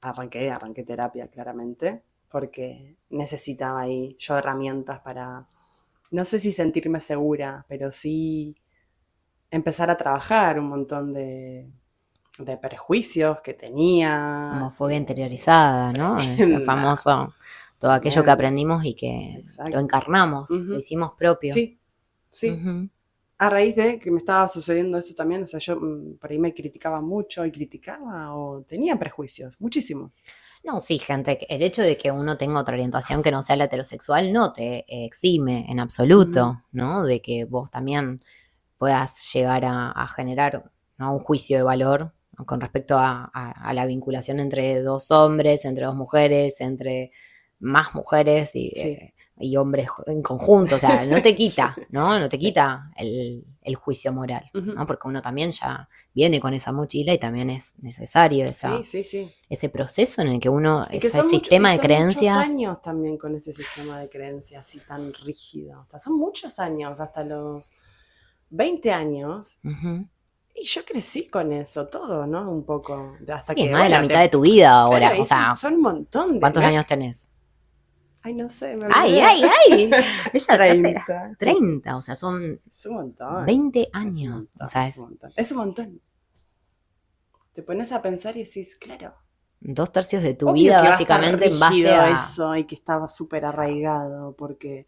Arranqué terapia claramente, porque necesitaba ahí yo herramientas para, no sé si sentirme segura, pero sí empezar a trabajar un montón de prejuicios que tenía. Homofobia interiorizada, ¿no? Ese Tremenda, famoso, todo aquello que tremenda. aprendimos y que lo Exacto. encarnamos, lo Ujú. hicimos propio. Sí, sí. Ujú. A raíz de que me estaba sucediendo eso también, o sea, yo por ahí me criticaba mucho y criticaba o tenía prejuicios, muchísimos. No, sí, gente, el hecho de que uno tenga otra orientación que no sea la heterosexual no te exime en Ujú. absoluto, ¿no? De que vos también puedas llegar a generar, ¿no?, un juicio de valor, ¿no?, con respecto a la vinculación entre dos hombres, entre dos mujeres, entre más mujeres Sí, y hombres en conjunto. O sea, no te sí, quita, ¿no? No te sí. quita el juicio moral, Ujú. ¿no? Porque uno también ya viene con esa mochila y también es necesario Sí, sí, sí. ese proceso en el que uno, Y que ese y sistema de son muchos creencias. años también con ese sistema de creencias así tan rígido. O sea, son muchos años, hasta los 20 años. Ujú. Y yo crecí con eso, todo, ¿no? Un poco. Hasta Sí, es que, más de la bueno, mitad de tu vida claro, ahora. y O sea, son un montón de. ¿cuántos años tenés? Ay, no sé, me ¡Ay, olvidé. ay, ay! Ella se hace 30. 30, o sea, son Es un montón. 20 Es un años. O montón, sea, es un es montón. Es un montón. Te pones a pensar y decís, claro. 2/3 de tu Obvio vida que va a estar básicamente en base rígido a... eso y que estaba súper Chao. arraigado, porque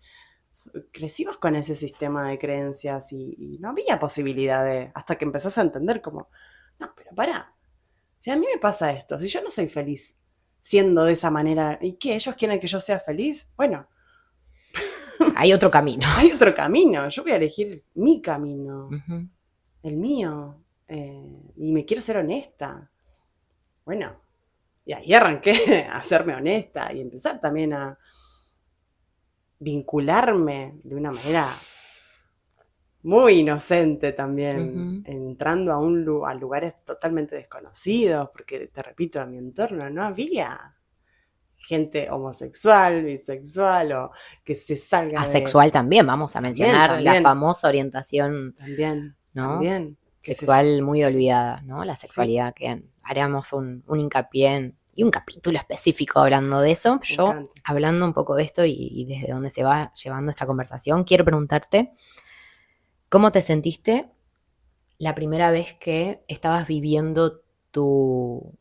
crecimos con ese sistema de creencias y no había posibilidad de, hasta que empezás a entender como, no, pero pará, si a mí me pasa esto, si yo no soy feliz siendo de esa manera, ¿y qué? ¿Ellos quieren que yo sea feliz? Bueno, Hay otro camino. hay otro camino, yo voy a elegir mi camino, Ujú. el mío, y me quiero ser honesta. Bueno, y ahí arranqué a serme honesta y empezar también a vincularme de una manera muy inocente también, Ujú. entrando a lugares totalmente desconocidos, porque te repito, en mi entorno no había gente homosexual, bisexual o que se salga de... Asexual también, vamos a También, mencionar la también, famosa orientación, también, ¿no?, también, que sexual muy sí, olvidada, ¿no? La sí, sexualidad, que haríamos un hincapié y un capítulo específico hablando de eso. me Yo, encanta. hablando un poco de esto y desde dónde se va llevando esta conversación, quiero preguntarte, ¿cómo te sentiste la primera vez que estabas viviendo tu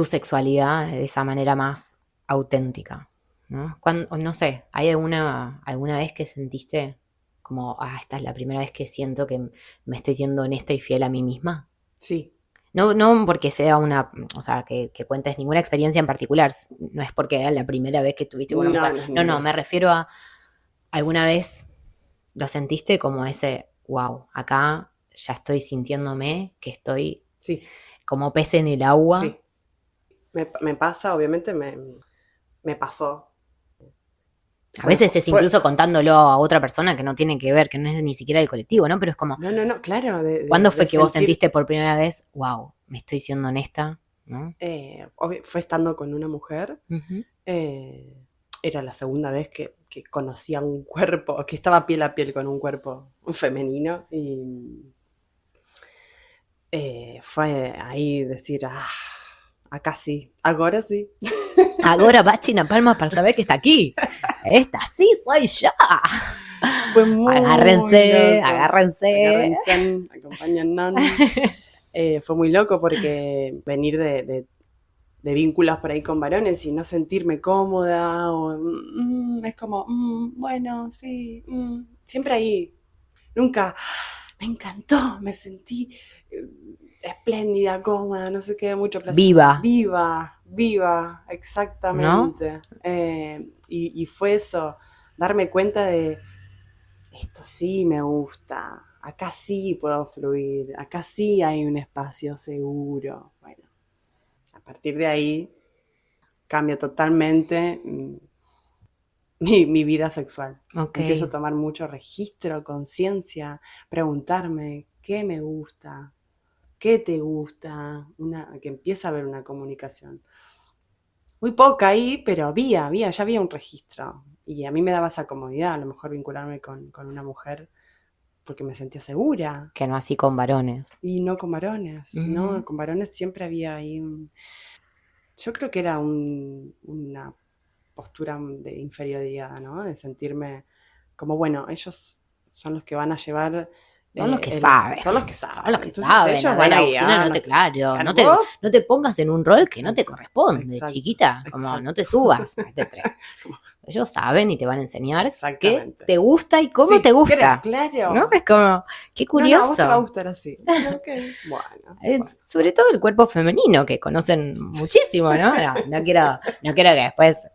sexualidad de esa manera más auténtica, ¿no? No sé, ¿hay alguna vez que sentiste como, esta es la primera vez que siento que me estoy siendo honesta y fiel a mí misma? Sí, No, no porque sea o sea, que cuentes ninguna experiencia en particular, no es porque era la primera vez que estuviste con una no, mujer. no es No, no, ninguna. me refiero a alguna vez lo sentiste como ese, wow, acá ya estoy sintiéndome que estoy Sí, como pez en el agua. sí. Me pasa, obviamente me pasó. A Bueno, veces es incluso contándolo a otra persona que no tiene que ver, que no es ni siquiera del colectivo, ¿no? Pero es como, no, no, no, claro, ¿cuándo de fue que vos sentir. sentiste por primera vez, wow, me estoy siendo honesta, ¿no? Fue estando con una mujer. Ujú. eh, Era la segunda vez que conocía un cuerpo, que estaba piel a piel con un cuerpo femenino. Y fue ahí decir, acá sí, ahora sí. Ahora bachi na palma para saber que está aquí. Esta sí soy yo. Fue muy Agárrense, loco. agárrense. Agárrense, acompañan. Fue muy loco porque venir de vínculos por ahí con varones y no sentirme cómoda o es como, bueno, sí, siempre ahí. Nunca, me encantó, me sentí espléndida, cómoda, no sé qué, mucho placer, Viva, viva, viva, ¿no? exactamente. Y fue eso, darme cuenta de, esto sí me gusta, acá sí puedo fluir, acá sí hay un espacio seguro. Bueno, a partir de ahí cambia totalmente mi vida sexual. Ok. Empiezo a tomar mucho registro, conciencia, preguntarme qué me gusta, qué te gusta, que empieza a haber una comunicación. Muy poca ahí, pero ya había un registro. Y a mí me daba esa comodidad, a lo mejor vincularme con una mujer porque me sentía segura. Que no así con varones. Y no con varones, Ujú. no, con varones siempre había ahí yo creo que era una postura de inferioridad, ¿no? De sentirme como, bueno, ellos son los que van a llevar Son los que saben. Son los que saben. Son los que Entonces, saben. ellos A ver, van a Agustina, guiar, no te, claro, guiar no vos. te pongas en un rol que no te Exacto, corresponde, exacto, chiquita. Como exacto. no te subas a este tren. Ellos saben y te van a enseñar qué Exactamente. te gusta y cómo Sí, te gusta. claro. ¿No? Es como, qué No, a vos curioso. te va a gustar así. Bueno, ok. Bueno. Sobre todo el cuerpo femenino, que conocen muchísimo, ¿no? No quiero que después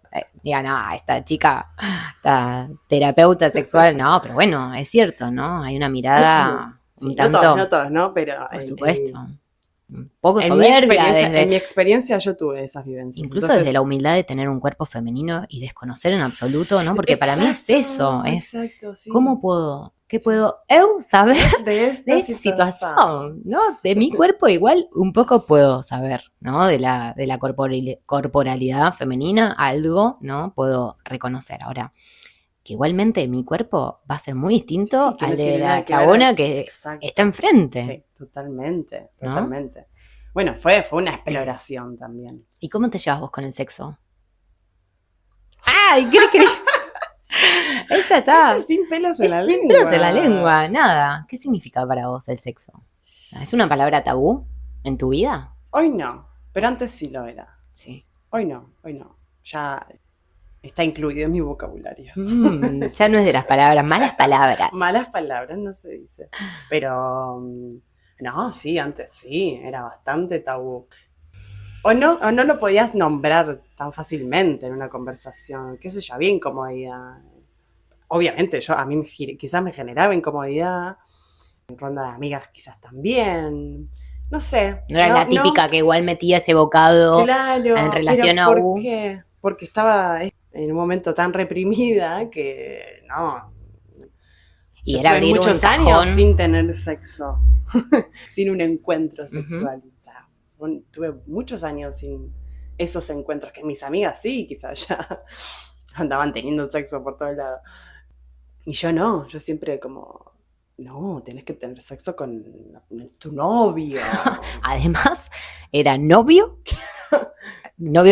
digan, esta chica, esta terapeuta sexual. No, pero bueno, es cierto, ¿no? Hay una mirada Sí, un tanto. No todos, ¿no? Pero por supuesto. Un poco en soberbia. en mi experiencia yo tuve esas vivencias. Incluso Entonces, desde la humildad de tener un cuerpo femenino y desconocer en absoluto, ¿no? Porque para mí es eso. Exacto, sí. ¿Cómo puedo? ¿Qué puedo eu saber de esta situación? ¿No? De mi cuerpo igual un poco puedo saber, ¿no? De la corporalidad femenina, algo, ¿no? Puedo reconocer. Ahora, que igualmente mi cuerpo va a ser muy distinto al de la chabona que está enfrente. Sí, totalmente, ¿no? totalmente. Bueno, fue una exploración también. ¿Y cómo te llevas vos con el sexo? ¡Ay! Ella está. Sin pelos en la lengua. Sin pelos en la lengua, nada. ¿Qué significa para vos el sexo? ¿Es una palabra tabú en tu vida? Hoy no, pero antes sí lo era. Sí. Hoy no. Ya está incluido en mi vocabulario. Ya no es de las palabras, malas palabras. Malas palabras no se dice. Pero no, sí, antes sí, era bastante tabú. O no lo podías nombrar tan fácilmente en una conversación. Qué sé yo, había incomodidad. Obviamente, a mí quizás me generaba incomodidad. En ronda de amigas quizás también. No sé. No era la típica que igual metía ese bocado en relación a ¿por qué? Porque estaba en un momento tan reprimida que no. Y era abrir muchos un años sin tener sexo, sin un encuentro sexual. O sea, tuve muchos años sin esos encuentros que mis amigas sí, quizás ya andaban teniendo sexo por todos lados. Y yo no, yo siempre como, no, tenés que tener sexo con tu novio. Además, era novio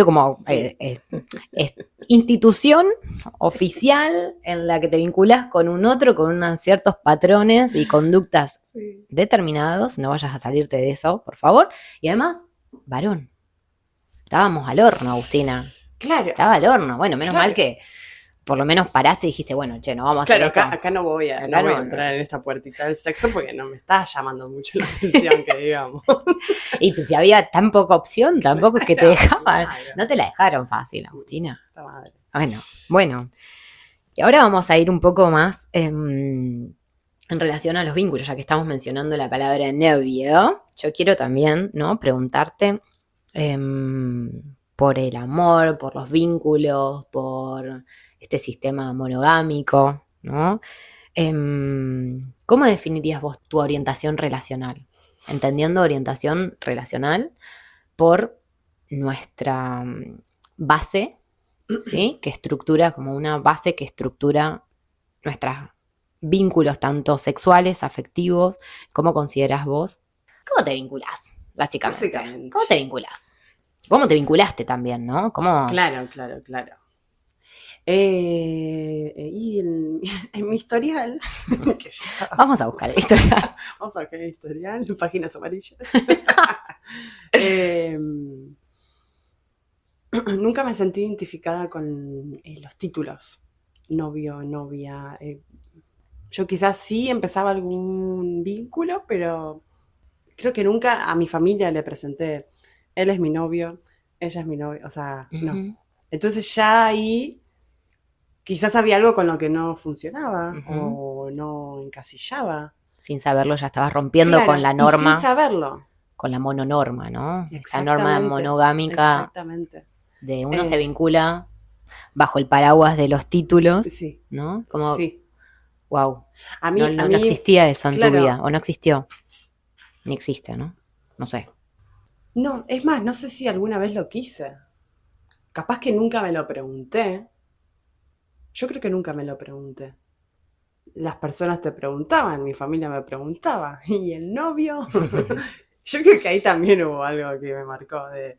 como sí. institución oficial en la que te vinculas con un otro, con unos ciertos patrones y conductas determinados. No vayas a salirte de eso, por favor. Y además, varón. Estábamos al horno, Agustina. Claro. Estaba al horno. Bueno, menos mal que por lo menos paraste y dijiste, bueno, che, no vamos a hacer esto. Acá no voy a entrar en esta puertita del sexo porque no me está llamando mucho la atención, que digamos. Y pues si había tan poca opción, tampoco es que te dejaban. No te la dejaron fácil, Agustina. Esta madre. Bueno. Y ahora vamos a ir un poco más en relación a los vínculos, ya que estamos mencionando la palabra novio. Yo quiero también, ¿no? Preguntarte por el amor, por los vínculos, por este sistema monogámico, ¿no? ¿Cómo definirías vos tu orientación relacional? Entendiendo orientación relacional por nuestra base, ¿sí? Que estructura como una base que estructura nuestros vínculos tanto sexuales, afectivos. ¿Cómo consideras vos? ¿Cómo te vinculás, básicamente? ¿Cómo te vinculás? ¿Cómo te vinculaste también, no? ¿Cómo? Claro. Y en mi historial. Vamos a buscar el historial. Vamos a buscar el historial, páginas amarillas. Nunca me sentí identificada con los títulos. Novio, novia. Yo quizás sí empezaba algún vínculo, pero creo que nunca a mi familia le presenté. Él es mi novio, ella es mi novia. O sea, no. Entonces ya ahí quizás había algo con lo que no funcionaba o no encasillaba. Sin saberlo ya estabas rompiendo con la norma. Y sin saberlo. Con la mononorma, ¿no? Esa norma monogámica. Exactamente. De uno se vincula bajo el paraguas de los títulos, sí. ¿no? Como, sí. Wow. No existía eso en tu vida, o no existió. Ni existe, ¿no? No sé. No, es más, no sé si alguna vez lo quise. Capaz que nunca me lo pregunté. Yo creo que nunca me lo pregunté. Las personas te preguntaban, mi familia me preguntaba, ¿y el novio? Yo creo que ahí también hubo algo que me marcó de...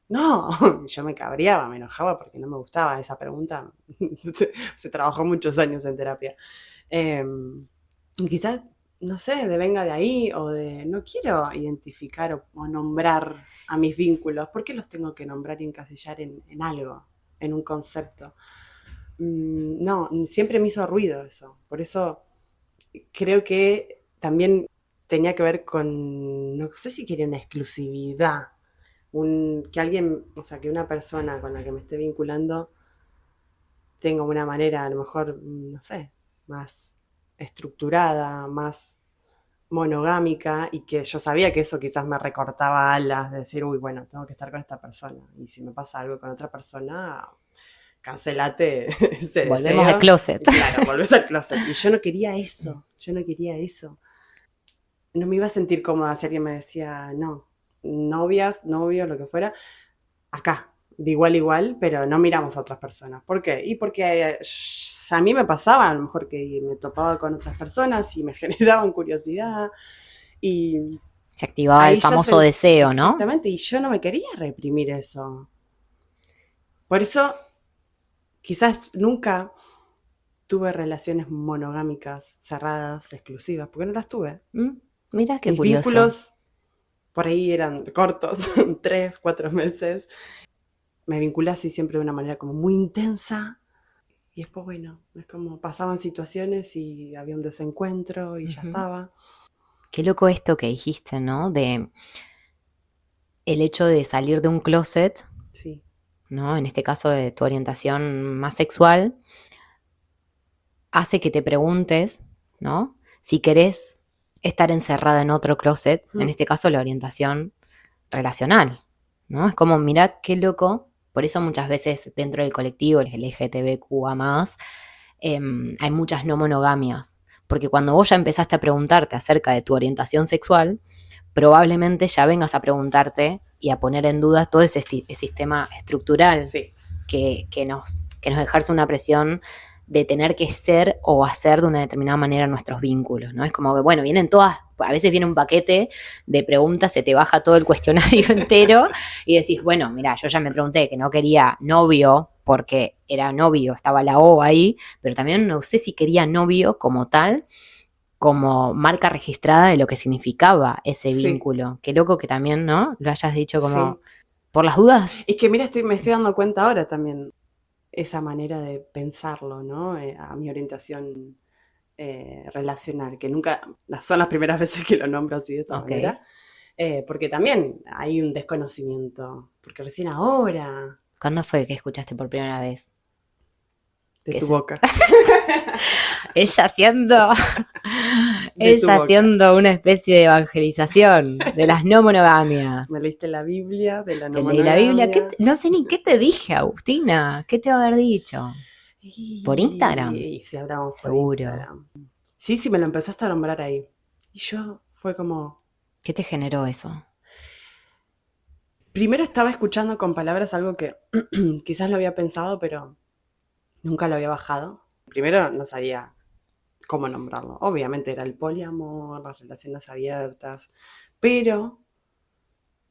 No, yo me cabreaba, me enojaba porque no me gustaba esa pregunta. Se trabajó muchos años en terapia. Quizás no sé, venga de ahí o de no quiero identificar o nombrar a mis vínculos. ¿Por qué los tengo que nombrar y encasillar en algo, en un concepto? No, siempre me hizo ruido eso. Por eso creo que también tenía que ver con, no sé si quería una exclusividad, que alguien, o sea, que una persona con la que me esté vinculando tenga una manera, a lo mejor, no sé, más estructurada, más monogámica, y que yo sabía que eso quizás me recortaba alas, de decir, uy, bueno, tengo que estar con esta persona, y si me pasa algo con otra persona, cancelate ese Volvemos al deseo, closet. y claro, volvés al closet. Y yo no quería eso, yo no quería eso. No me iba a sentir cómoda si alguien me decía, no, novias, novio, lo que fuera, acá, de igual a igual, pero no miramos a otras personas. ¿Por qué? Y porque a mí me pasaba, a lo mejor que me topaba con otras personas y me generaban curiosidad y Se activaba el ahí ya famoso se... deseo, ¿no? Exactamente, y yo no me quería reprimir eso. Por eso quizás nunca tuve relaciones monogámicas, cerradas, exclusivas, porque no las tuve. Mira qué Mis curioso. vínculos por ahí eran cortos, 3, 4 meses. Me vinculé así siempre de una manera como muy intensa. Y después, bueno, es como pasaban situaciones y había un desencuentro y ya Ujú. estaba. Qué loco esto que dijiste, ¿no? De el hecho de salir de un closet, Sí, ¿no? En este caso de tu orientación más sexual, hace que te preguntes, ¿no? Si querés estar encerrada en otro closet, en mm, este caso la orientación relacional, ¿no? Es como, mirá qué loco, por eso muchas veces dentro del colectivo, el LGTBQA+, hay muchas no monogamias, porque cuando vos ya empezaste a preguntarte acerca de tu orientación sexual, probablemente ya vengas a preguntarte y a poner en duda todo ese sistema estructural sí, que nos ejerce una presión de tener que ser o hacer de una determinada manera nuestros vínculos, ¿no? Es como que, bueno, vienen todas, a veces viene un paquete de preguntas, se te baja todo el cuestionario entero y decís, bueno, mira, yo ya me pregunté que no quería novio porque era novio, estaba la O ahí, pero también no sé si quería novio como tal, como marca registrada de lo que significaba ese sí, vínculo. Qué loco que también, ¿no? Lo hayas dicho como, sí. por las dudas. Es que mira, me estoy dando cuenta ahora también esa manera de pensarlo, ¿no? A mi orientación relacional, que nunca, son las primeras veces que lo nombro así de esta Ok. manera, porque también hay un desconocimiento, porque recién ahora, ¿Cuándo fue que escuchaste por primera vez? de Que tu se... boca, ella haciendo, de tu ella boca. haciendo una especie de evangelización de las no Me monogamias. leíste la Biblia de la no Te leí la Biblia. monogamia. No sé ni qué te dije, Agustina. ¿Qué te va a haber dicho? ¿Por Instagram? Y si hablamos por Seguro. Instagram. Sí, sí, me lo empezaste a nombrar ahí. Y yo fue como, ¿Qué te generó eso? primero estaba escuchando con palabras algo que quizás lo había pensado, pero nunca lo había bajado. Primero no sabía cómo nombrarlo. Obviamente era el poliamor, las relaciones abiertas, pero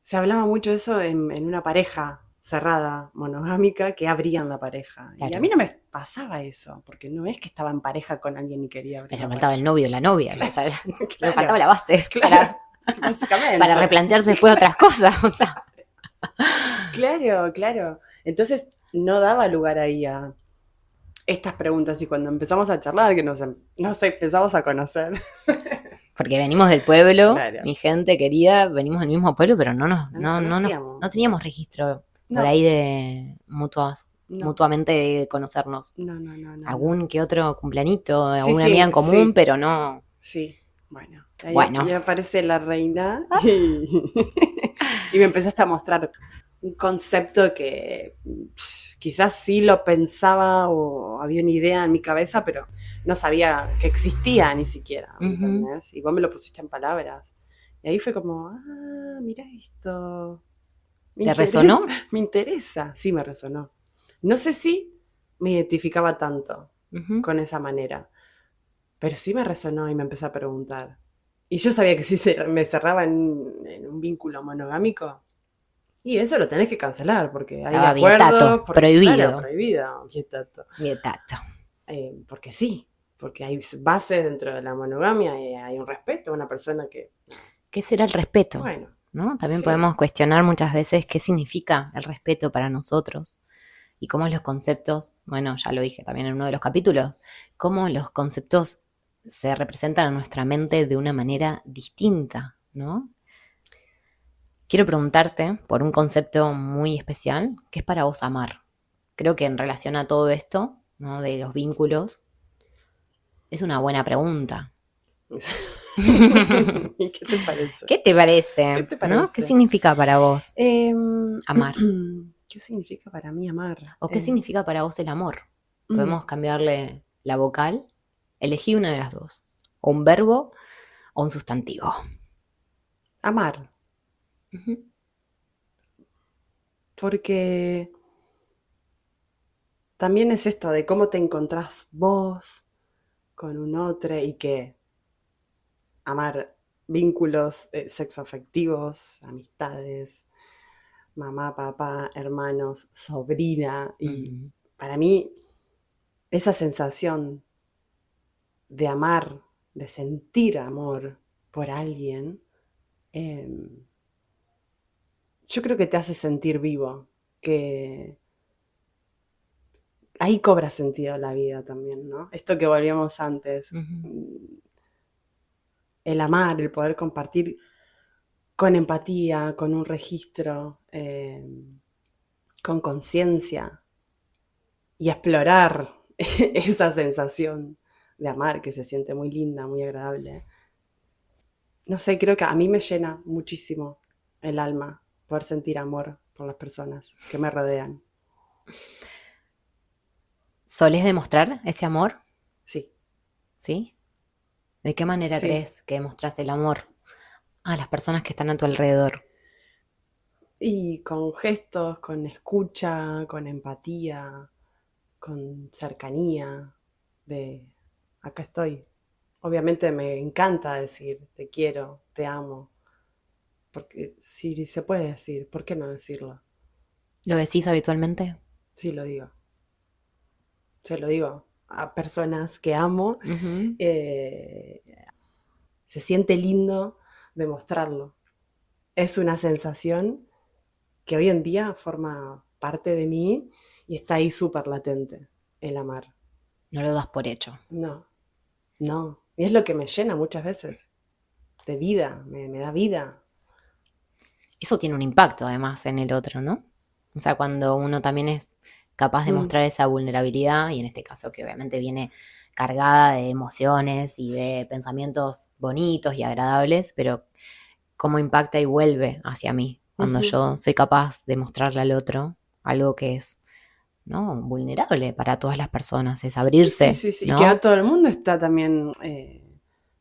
se hablaba mucho de eso en una pareja cerrada, monogámica, que abrían la pareja. Y a mí Claro. no me pasaba eso, porque no es que estaba en pareja con alguien y quería abrir Le la faltaba el pareja. novio, la novia. Claro, O sea, le faltaba claro, la base claro, para básicamente. replantearse después otras cosas. O sea. Claro, claro. Entonces no daba lugar ahí a estas preguntas y cuando empezamos a charlar, que nos empezamos a conocer. Porque venimos del pueblo, Claro, mi gente querida, venimos del mismo pueblo, pero no nos no conocíamos. teníamos registro por No, ahí de no, mutuamente de conocernos. no, no, no, no, no. Algún que otro cumpleañito, Sí, alguna amiga en sí, común, sí, pero no. sí. Bueno, Bueno, ahí aparece la reina y, y me empezaste a mostrar un concepto que quizás sí lo pensaba o había una idea en mi cabeza, pero no sabía que existía ni siquiera, ¿me ujú. entendés? Y vos me lo pusiste en palabras. Y ahí fue como, ah, mira esto. Me ¿Te interesa, resonó? me interesa. Sí, me resonó. No sé si me identificaba tanto Ujú. con esa manera, pero sí me resonó y me empecé a preguntar. Y yo sabía que si me cerraba en un vínculo monogámico, y eso lo tenés que cancelar, porque hay Estaba vietato, acuerdos, porque claro, prohibido. prohibido, vietato. Vietato. Porque sí. porque hay bases dentro de la monogamia y hay un respeto a una persona que... ¿Qué será el respeto? Bueno, ¿No? También sí. podemos cuestionar muchas veces qué significa el respeto para nosotros y cómo los conceptos, bueno, ya lo dije también en uno de los capítulos, cómo los conceptos se representan en nuestra mente de una manera distinta, ¿no? Quiero preguntarte por un concepto muy especial, ¿qué es para vos amar? Creo que en relación a todo esto, ¿no? De los vínculos, es una buena pregunta. ¿Y qué te parece? ¿Qué te parece? ¿Qué te ¿No? ¿Qué parece? significa para vos amar? ¿Qué significa para mí amar? ¿O qué significa para vos el amor? Mm, Podemos cambiarle la vocal, elegí una de las dos, o un verbo o un sustantivo. amar, Ujú. porque también es esto de cómo te encontrás vos con un otro y que amar vínculos sexoafectivos, amistades, mamá, papá, hermanos, sobrina. Y Ujú. para mí, esa sensación de amar, de sentir amor por alguien, yo creo que te hace sentir vivo, que ahí cobra sentido la vida también, ¿no? Esto que volvíamos antes, Ujú. el amar, el poder compartir con empatía, con un registro, con conciencia y explorar esa sensación de amar que se siente muy linda, muy agradable. No sé, creo que a mí me llena muchísimo el alma poder sentir amor por las personas que me rodean. ¿Solés demostrar ese amor? Sí, ¿Sí? ¿De qué manera sí. crees que demostrás el amor a las personas que están a tu alrededor? Y con gestos, con escucha, con empatía, con cercanía, de acá estoy. Obviamente me encanta decir te quiero, te amo, porque si se puede decir, ¿por qué no decirlo? ¿Lo decís habitualmente? Sí lo digo, se lo digo a personas que amo, Ujú. eh, se siente lindo demostrarlo. Es una sensación que hoy en día forma parte de mí y está ahí súper latente, el amar. No lo das por hecho. No, no. Y es lo que me llena muchas veces, de vida, me da vida. Eso tiene un impacto además en el otro, ¿no? O sea, cuando uno también es capaz de Mm, mostrar esa vulnerabilidad, y en este caso que obviamente viene cargada de emociones y de pensamientos bonitos y agradables, pero cómo impacta y vuelve hacia mí cuando ujú. yo soy capaz de mostrarle al otro algo que es, ¿no? Vulnerable para todas las personas, es Sí, sí, abrirse, sí, sí. Y que no ¿no? todo el mundo está también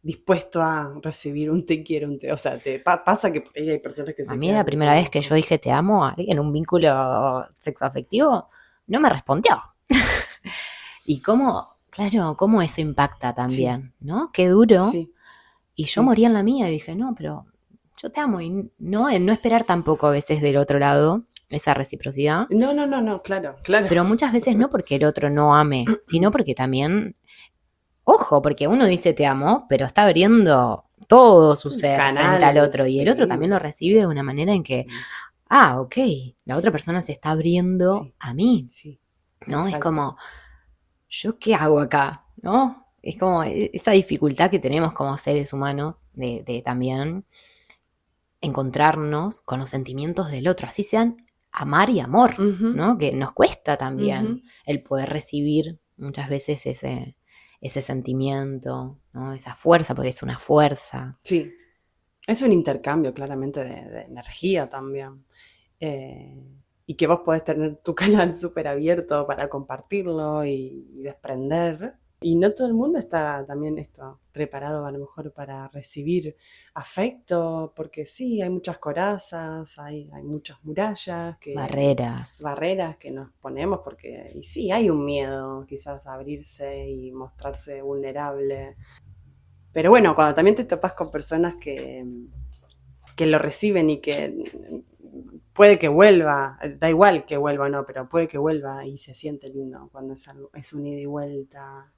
dispuesto a recibir un te quiero, un te... O sea, pasa que por ahí hay personas que A se mí la quedan primera vez como... que yo dije te amo a alguien en un vínculo sexoafectivo, no me respondió. Y cómo, claro, cómo eso impacta Sí, también, ¿no? Qué duro. sí, Y yo sí. moría en la mía y dije, no, pero yo te amo. Y no, no esperar tampoco a veces del otro lado esa reciprocidad. No, no, no, no, claro, claro. Pero muchas veces no porque el otro no ame, sino porque también, ojo, porque uno dice te amo, pero está abriendo todo su ser frente al Canales, otro. Y el otro sí, también lo recibe de una manera en que, sí, ok, la otra persona se está abriendo sí, a mí, sí, ¿no? Es exacto. como, ¿yo qué hago acá? ¿No? Es como esa dificultad que tenemos como seres humanos de también encontrarnos con los sentimientos del otro, así sean amar y amor, Ujú, ¿no? Que nos cuesta ujú. también el poder recibir muchas veces ese sentimiento, ¿no? Esa fuerza, porque es una fuerza. Sí, es un intercambio claramente de energía también. Eh, y que vos podés tener tu canal súper abierto para compartirlo y desprender. Y no todo el mundo está también esto preparado a lo mejor para recibir afecto, porque sí, hay muchas corazas, hay muchas murallas, Barreras. barreras que nos ponemos, porque y sí, hay un miedo quizás a abrirse y mostrarse vulnerable. Pero bueno, cuando también te topas con personas que lo reciben y que puede que vuelva, da igual que vuelva o no, pero puede que vuelva y se siente lindo cuando es un ida y vuelta.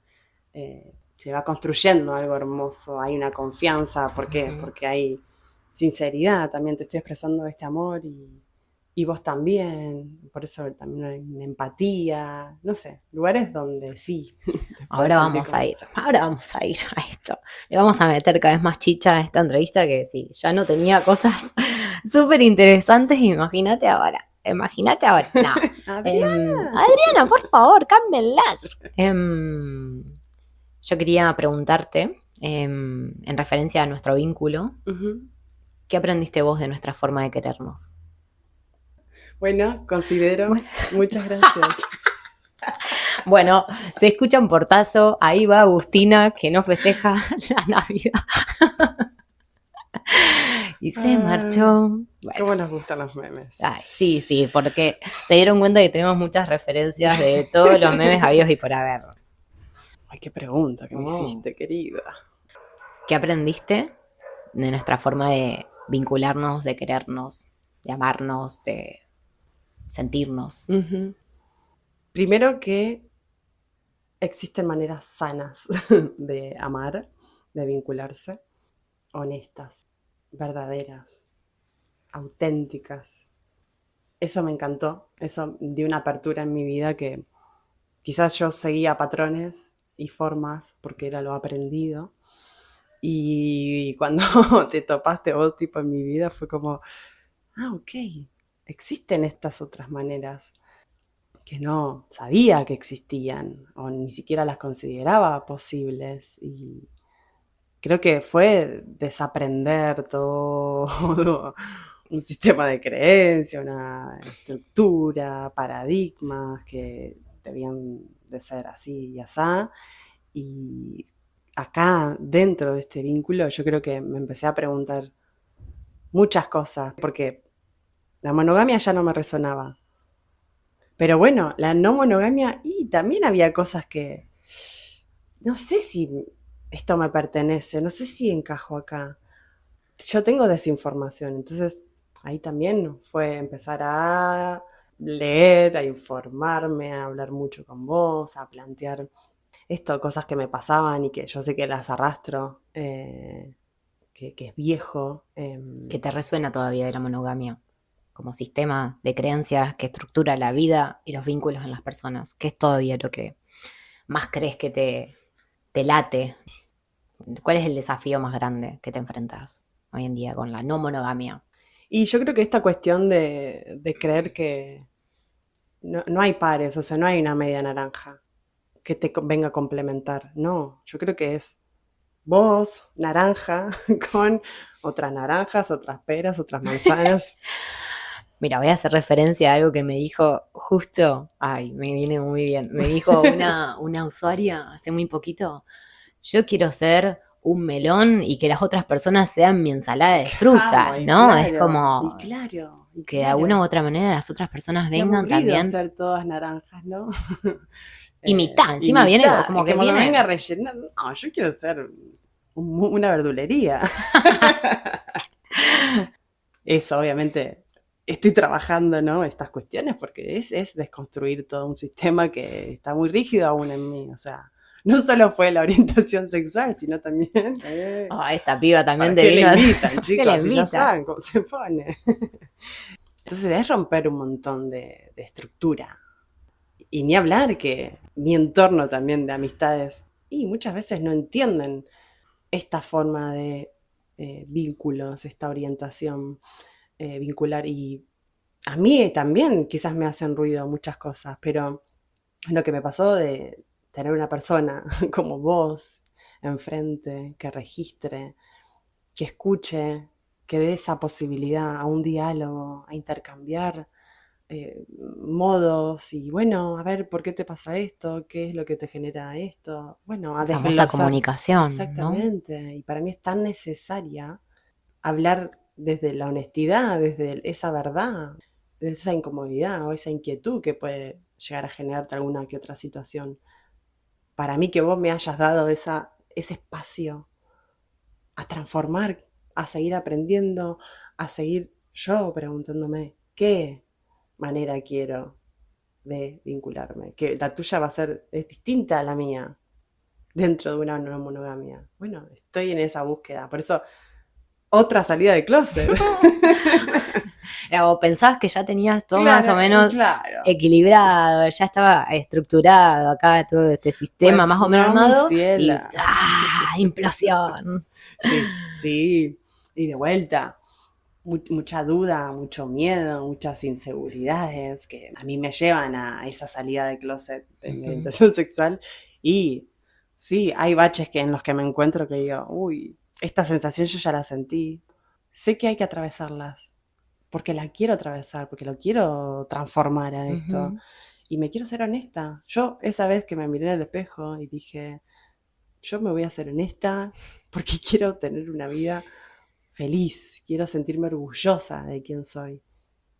se va construyendo algo hermoso, hay una confianza. ¿Por qué? Ujú. Porque hay sinceridad, también te estoy expresando este amor y vos también, por eso también hay una empatía, no sé, lugares donde sí, te puedes sentir como... Ahora vamos a ir a esto. Le vamos a meter cada vez más chicha a esta entrevista que sí, ya no tenía cosas súper interesantes, imagínate ahora. No. Adriana. Adriana, por favor, cámbienlas. Yo quería preguntarte, en referencia a nuestro vínculo, Ujú. ¿qué aprendiste vos de nuestra forma de querernos? Bueno, considero, Bueno, muchas gracias. bueno, se escucha un portazo, ahí va Agustina que no festeja la Navidad y se Ay, marchó. Bueno, cómo nos gustan los memes. ay, sí, sí, porque se dieron cuenta que tenemos muchas referencias de todos los memes habidos y por haber. Ay, qué pregunta que me Oh. hiciste, querida. ¿Qué aprendiste de nuestra forma de vincularnos, de querernos, de amarnos, de sentirnos? Ujú. Primero que existen maneras sanas de amar, de vincularse, honestas, verdaderas, auténticas. Eso me encantó, eso dio una apertura en mi vida que quizás yo seguía patrones y formas porque era lo aprendido. Y cuando te topaste vos tipo en mi vida fue como, ok, existen estas otras maneras que no sabía que existían o ni siquiera las consideraba posibles. Y creo que fue desaprender todo un sistema de creencia, una estructura, paradigmas que debían de ser así y asá. Y acá, dentro de este vínculo, yo creo que me empecé a preguntar muchas cosas, porque la monogamia ya no me resonaba. Pero bueno, la no monogamia, y también había cosas que no sé si esto me pertenece, no sé si encajo acá. Yo tengo desinformación, entonces ahí también fue empezar a leer, a informarme, a hablar mucho con vos, a plantear esto, cosas que me pasaban y que yo sé que las arrastro, que es viejo. ¿Qué te resuena todavía de la monogamia como sistema de creencias que estructura la vida y los vínculos en las personas? ¿Qué es todavía lo que más crees que te late? ¿Cuál es el desafío más grande que te enfrentas hoy en día con la no monogamia? Y yo creo que esta cuestión de creer que no hay pares, o sea, no hay una media naranja que te venga a complementar. No, yo creo que es vos, naranja, con otras naranjas, otras peras, otras manzanas. Mira, voy a hacer referencia a algo que me dijo justo, ay, me viene muy bien, me dijo una usuaria hace muy poquito, yo quiero ser un melón y que las otras personas sean mi ensalada de Amo, fruta, y ¿no? Es claro, y como claro, y que de alguna u claro. otra manera las otras personas Qué vengan aburrido también. ser todas naranjas, ¿no? Y mitad, encima viene Imitar, como y que como que me venga a viene. rellenar. No, yo quiero ser una verdulería. Eso, obviamente, estoy trabajando, ¿no? Estas cuestiones porque es desconstruir todo un sistema que está muy rígido aún en mí. O sea, no solo fue la orientación sexual, sino también Oh, esta piba también ¿para te qué le vino. invitan, ¿Qué le chicos? Si ya invita? saben cómo se pone. Entonces es romper un montón de estructura. Y ni hablar que mi entorno también de amistades, y muchas veces no entienden esta forma de vínculos, esta orientación vincular. Y a mí también quizás me hacen ruido muchas cosas, pero lo que me pasó de tener una persona como vos enfrente, que registre, que escuche, que dé esa posibilidad a un diálogo, a intercambiar modos y bueno, a ver, ¿por qué te pasa esto? ¿Qué es lo que te genera esto? Bueno, a La famosa desglosar comunicación, ¿no? exactamente. Y para mí es tan necesaria hablar desde la honestidad, desde esa verdad, desde esa incomodidad o esa inquietud que puede llegar a generarte alguna que otra situación. Para mí que vos me hayas dado ese espacio a transformar, a seguir aprendiendo, a seguir yo preguntándome qué manera quiero de vincularme, que la tuya va a ser es distinta a la mía. dentro de una no monogamia. Bueno, estoy en esa búsqueda. Por eso, otra salida de closet. O pensabas que ya tenías todo Claro, más o menos claro. equilibrado, ya estaba estructurado acá todo este sistema Pues más o menos no, mi armado y ciela. implosión. Sí, sí. Y de vuelta, mucha duda, mucho miedo, muchas inseguridades que a mí me llevan a esa salida de closet de mi orientación sexual. Y sí, hay baches en los que me encuentro que digo, uy, esta sensación yo ya la sentí. Sé que hay que atravesarlas, porque la quiero atravesar, porque lo quiero transformar a esto. Y me quiero ser honesta. Yo esa vez que me miré en el espejo y dije, yo me voy a ser honesta porque quiero tener una vida feliz, quiero sentirme orgullosa de quién soy.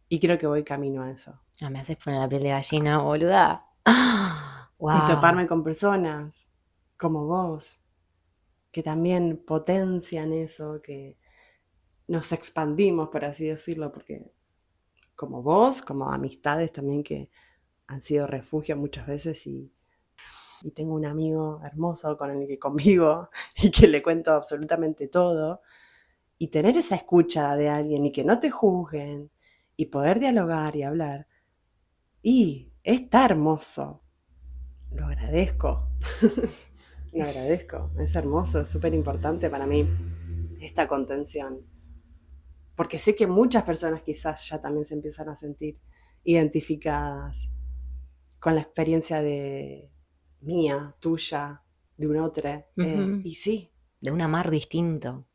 Y creo que voy camino a eso. Me haces poner la piel de gallina, boluda. Y Wow. toparme con personas como vos, que también potencian eso, que nos expandimos, por así decirlo, porque como vos, como amistades también que han sido refugio muchas veces y tengo un amigo hermoso con el que convivo y que le cuento absolutamente todo. Y tener esa escucha de alguien y que no te juzguen y poder dialogar y hablar. Y está hermoso. Lo agradezco. Lo agradezco. Es hermoso, es súper importante para mí esta contención. Porque sé que muchas personas quizás ya también se empiezan a sentir identificadas con la experiencia de mía, tuya, de un otro. Y sí, De un amar distinto.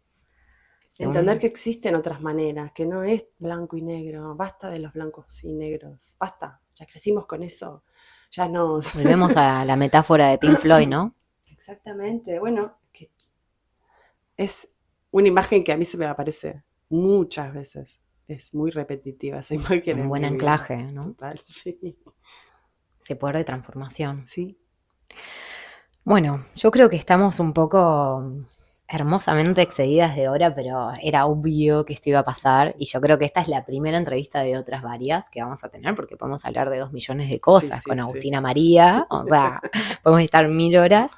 entender que existen otras maneras, que no es blanco y negro, basta de los blancos y negros, basta, ya crecimos con eso, ya no. Volvemos a la metáfora de Pink Floyd, ¿no? Exactamente, bueno, que es una imagen que a mí se me aparece muchas veces, es muy repetitiva esa imagen Un en buen mi vida. anclaje, ¿no? Total, sí. Ese poder de transformación. Sí. Bueno, yo creo que estamos un poco hermosamente excedidas de hora, pero era obvio que esto iba a pasar Sí, y yo creo que esta es la primera entrevista de otras varias que vamos a tener porque podemos hablar de 2 millones de sí, cosas sí, con sí. Agustina María, o sea, podemos estar 1000 horas.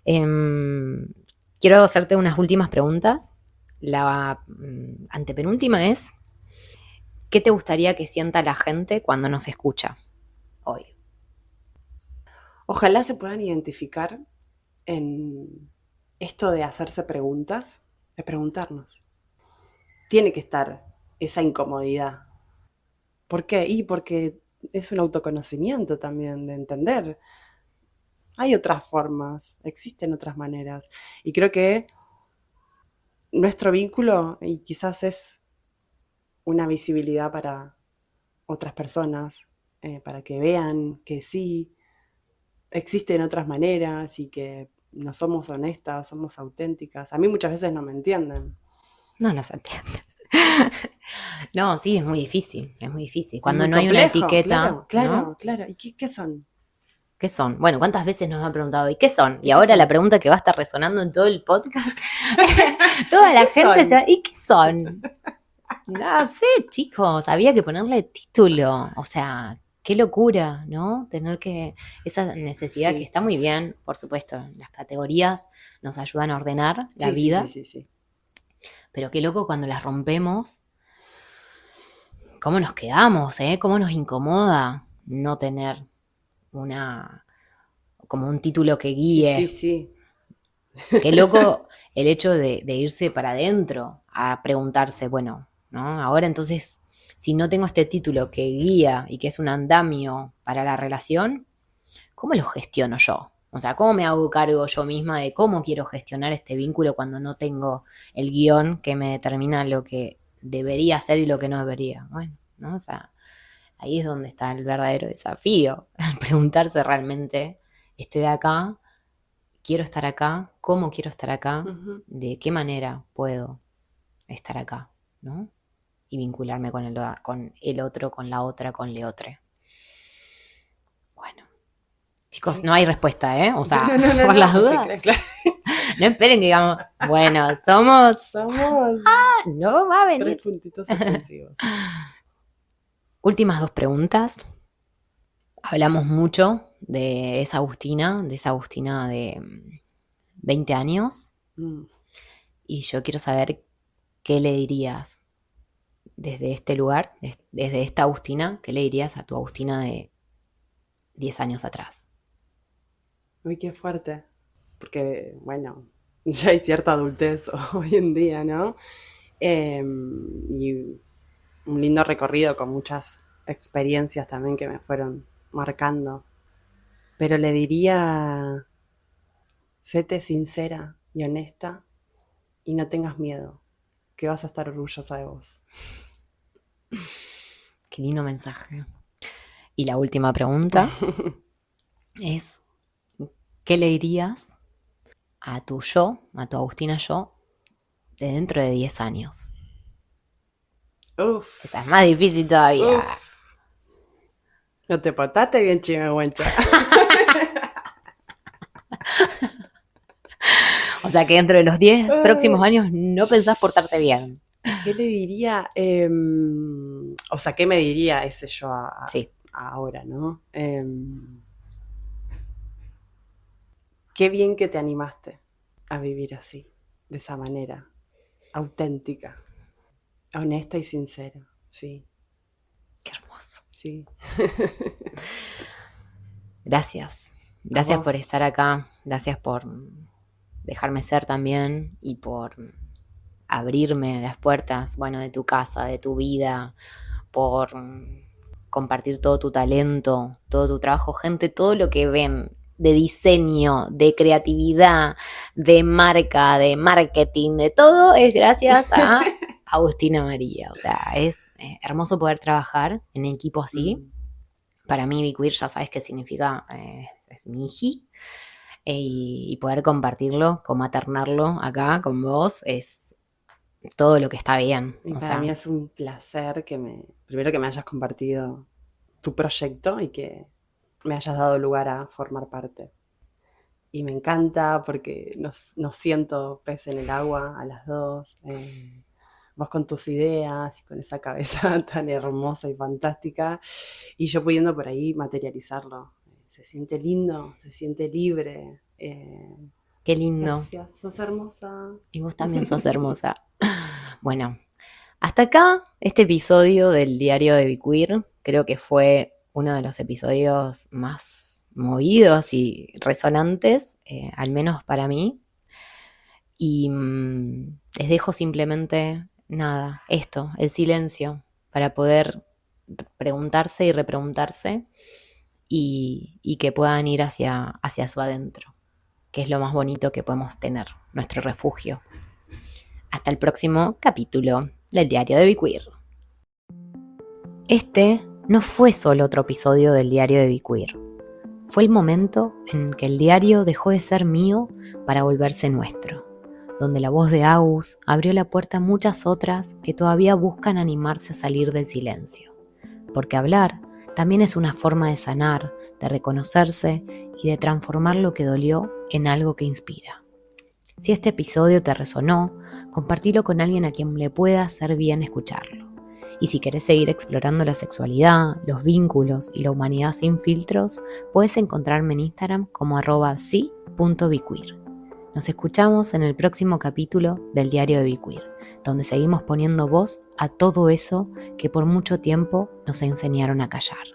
Quiero hacerte unas últimas preguntas. La antepenúltima es, ¿qué te gustaría que sienta la gente cuando nos escucha hoy? Ojalá se puedan identificar en esto de hacerse preguntas, de preguntarnos. Tiene que estar esa incomodidad. ¿Por qué? Y porque es un autoconocimiento también de entender. Hay otras formas, existen otras maneras. Y creo que nuestro vínculo, y quizás es una visibilidad para otras personas, para que vean que sí, existen otras maneras y que no somos honestas, somos auténticas. A mí muchas veces no me entienden. No se entiende. No, sí, es muy difícil, es muy difícil. Es Cuando muy no hay una complejo, etiqueta, claro, ¿no? claro, claro. ¿Y qué son? ¿Qué son? Bueno, ¿cuántas veces nos han preguntado, ¿y qué son? Y ¿Y qué ahora la son? pregunta que va a estar resonando en todo el podcast, toda ¿Y la qué gente se va, son? ¿y qué son? No sé, chicos, había que ponerle título, o sea, qué locura, ¿no? Tener que, esa necesidad que Sí, está muy bien, por supuesto, las categorías nos ayudan a ordenar la sí, sí, sí, vida, sí, sí. pero qué loco cuando las rompemos, cómo nos quedamos, ¿eh? Cómo nos incomoda no tener una, como un título que Sí, sí, guíe. sí. Qué loco el hecho de irse para adentro a preguntarse, bueno, ¿no? Ahora entonces, si no tengo este título que guía y que es un andamio para la relación, ¿cómo lo gestiono yo? O sea, ¿cómo me hago cargo yo misma de cómo quiero gestionar este vínculo cuando no tengo el guión que me determina lo que debería hacer y lo que no debería? Bueno, ¿no? O sea, ahí es donde está el verdadero desafío, preguntarse realmente, ¿estoy acá? ¿Quiero estar acá? ¿Cómo quiero estar acá? Ujú. ¿De qué manera puedo estar acá? ¿No? Y vincularme con el otro, con la otra, con le otra. Bueno, chicos, no Sí. hay respuesta, ¿eh? O No, sea, no, no, no, por las no, es que dudas, claro. no esperen que digamos, bueno, somos... Somos No va a 3 venir. puntitos suspensivos. Últimas 2 preguntas. Hablamos mucho de esa Agustina 20 años Mm. y yo quiero saber qué le dirías desde este lugar, desde esta Agustina, qué le dirías a tu Agustina de 10 años atrás. Uy, qué fuerte. Porque, bueno, ya hay cierta adultez hoy en día, ¿no? Y un lindo recorrido con muchas experiencias también que me fueron marcando. Pero le diría, séte sincera y honesta y no tengas miedo, que vas a estar orgullosa de vos. Qué lindo mensaje. Y la última pregunta es, ¿qué le dirías a tu yo, a tu Agustina yo, de dentro de 10 años? Uf, Esa es más difícil todavía. uf. No te portaste bien, chimegüencha. O sea que dentro de los 10 próximos Ay, años no pensás portarte bien. ¿qué le diría? O sea, ¿qué me diría ese yo Sí, ahora, no? Qué bien que te animaste a vivir así, de esa manera, auténtica, honesta y sincera. Sí, qué hermoso. sí. Gracias. A Gracias por vos. estar acá. Gracias por dejarme ser también y por abrirme las puertas, bueno, de tu casa, de tu vida, por compartir todo tu talento, todo tu trabajo, gente, todo lo que ven de diseño, de creatividad, de marca, de marketing, de todo es gracias a Agustina María. O sea, es hermoso poder trabajar en equipo así. Mm, Para mí, Be Queer ya sabes qué significa, es mi hiji. Y poder compartirlo, comaternarlo acá con vos, es todo lo que está bien. Y O para mí sea, es un placer primero que me hayas compartido tu proyecto y que me hayas dado lugar a formar parte. Y me encanta porque nos siento pez en el agua a las dos. Vos con tus ideas y con esa cabeza tan hermosa y fantástica. Y yo pudiendo por ahí materializarlo. Se siente lindo, se siente libre. qué lindo. Gracias, sos hermosa. Y vos también sos hermosa. Bueno, hasta acá este episodio del diario de Be Queer. Creo que fue uno de los episodios más movidos y resonantes, al menos para mí. Y les dejo simplemente nada, esto, el silencio, para poder preguntarse y repreguntarse y que puedan ir hacia su adentro, que es lo más bonito que podemos tener, nuestro refugio. Hasta el próximo capítulo del Diario de Be Queer. Este no fue solo otro episodio del Diario de Be Queer. Fue el momento en que el diario dejó de ser mío para volverse nuestro, donde la voz de Agus abrió la puerta a muchas otras que todavía buscan animarse a salir del silencio. Porque hablar también es una forma de sanar, de reconocerse y de transformar lo que dolió en algo que inspira. Si este episodio te resonó, compartilo con alguien a quien le pueda hacer bien escucharlo. Y si querés seguir explorando la sexualidad, los vínculos y la humanidad sin filtros, puedes encontrarme en Instagram como @si.bequeer. Nos escuchamos en el próximo capítulo del Diario de Be Queer, donde seguimos poniendo voz a todo eso que por mucho tiempo nos enseñaron a callar.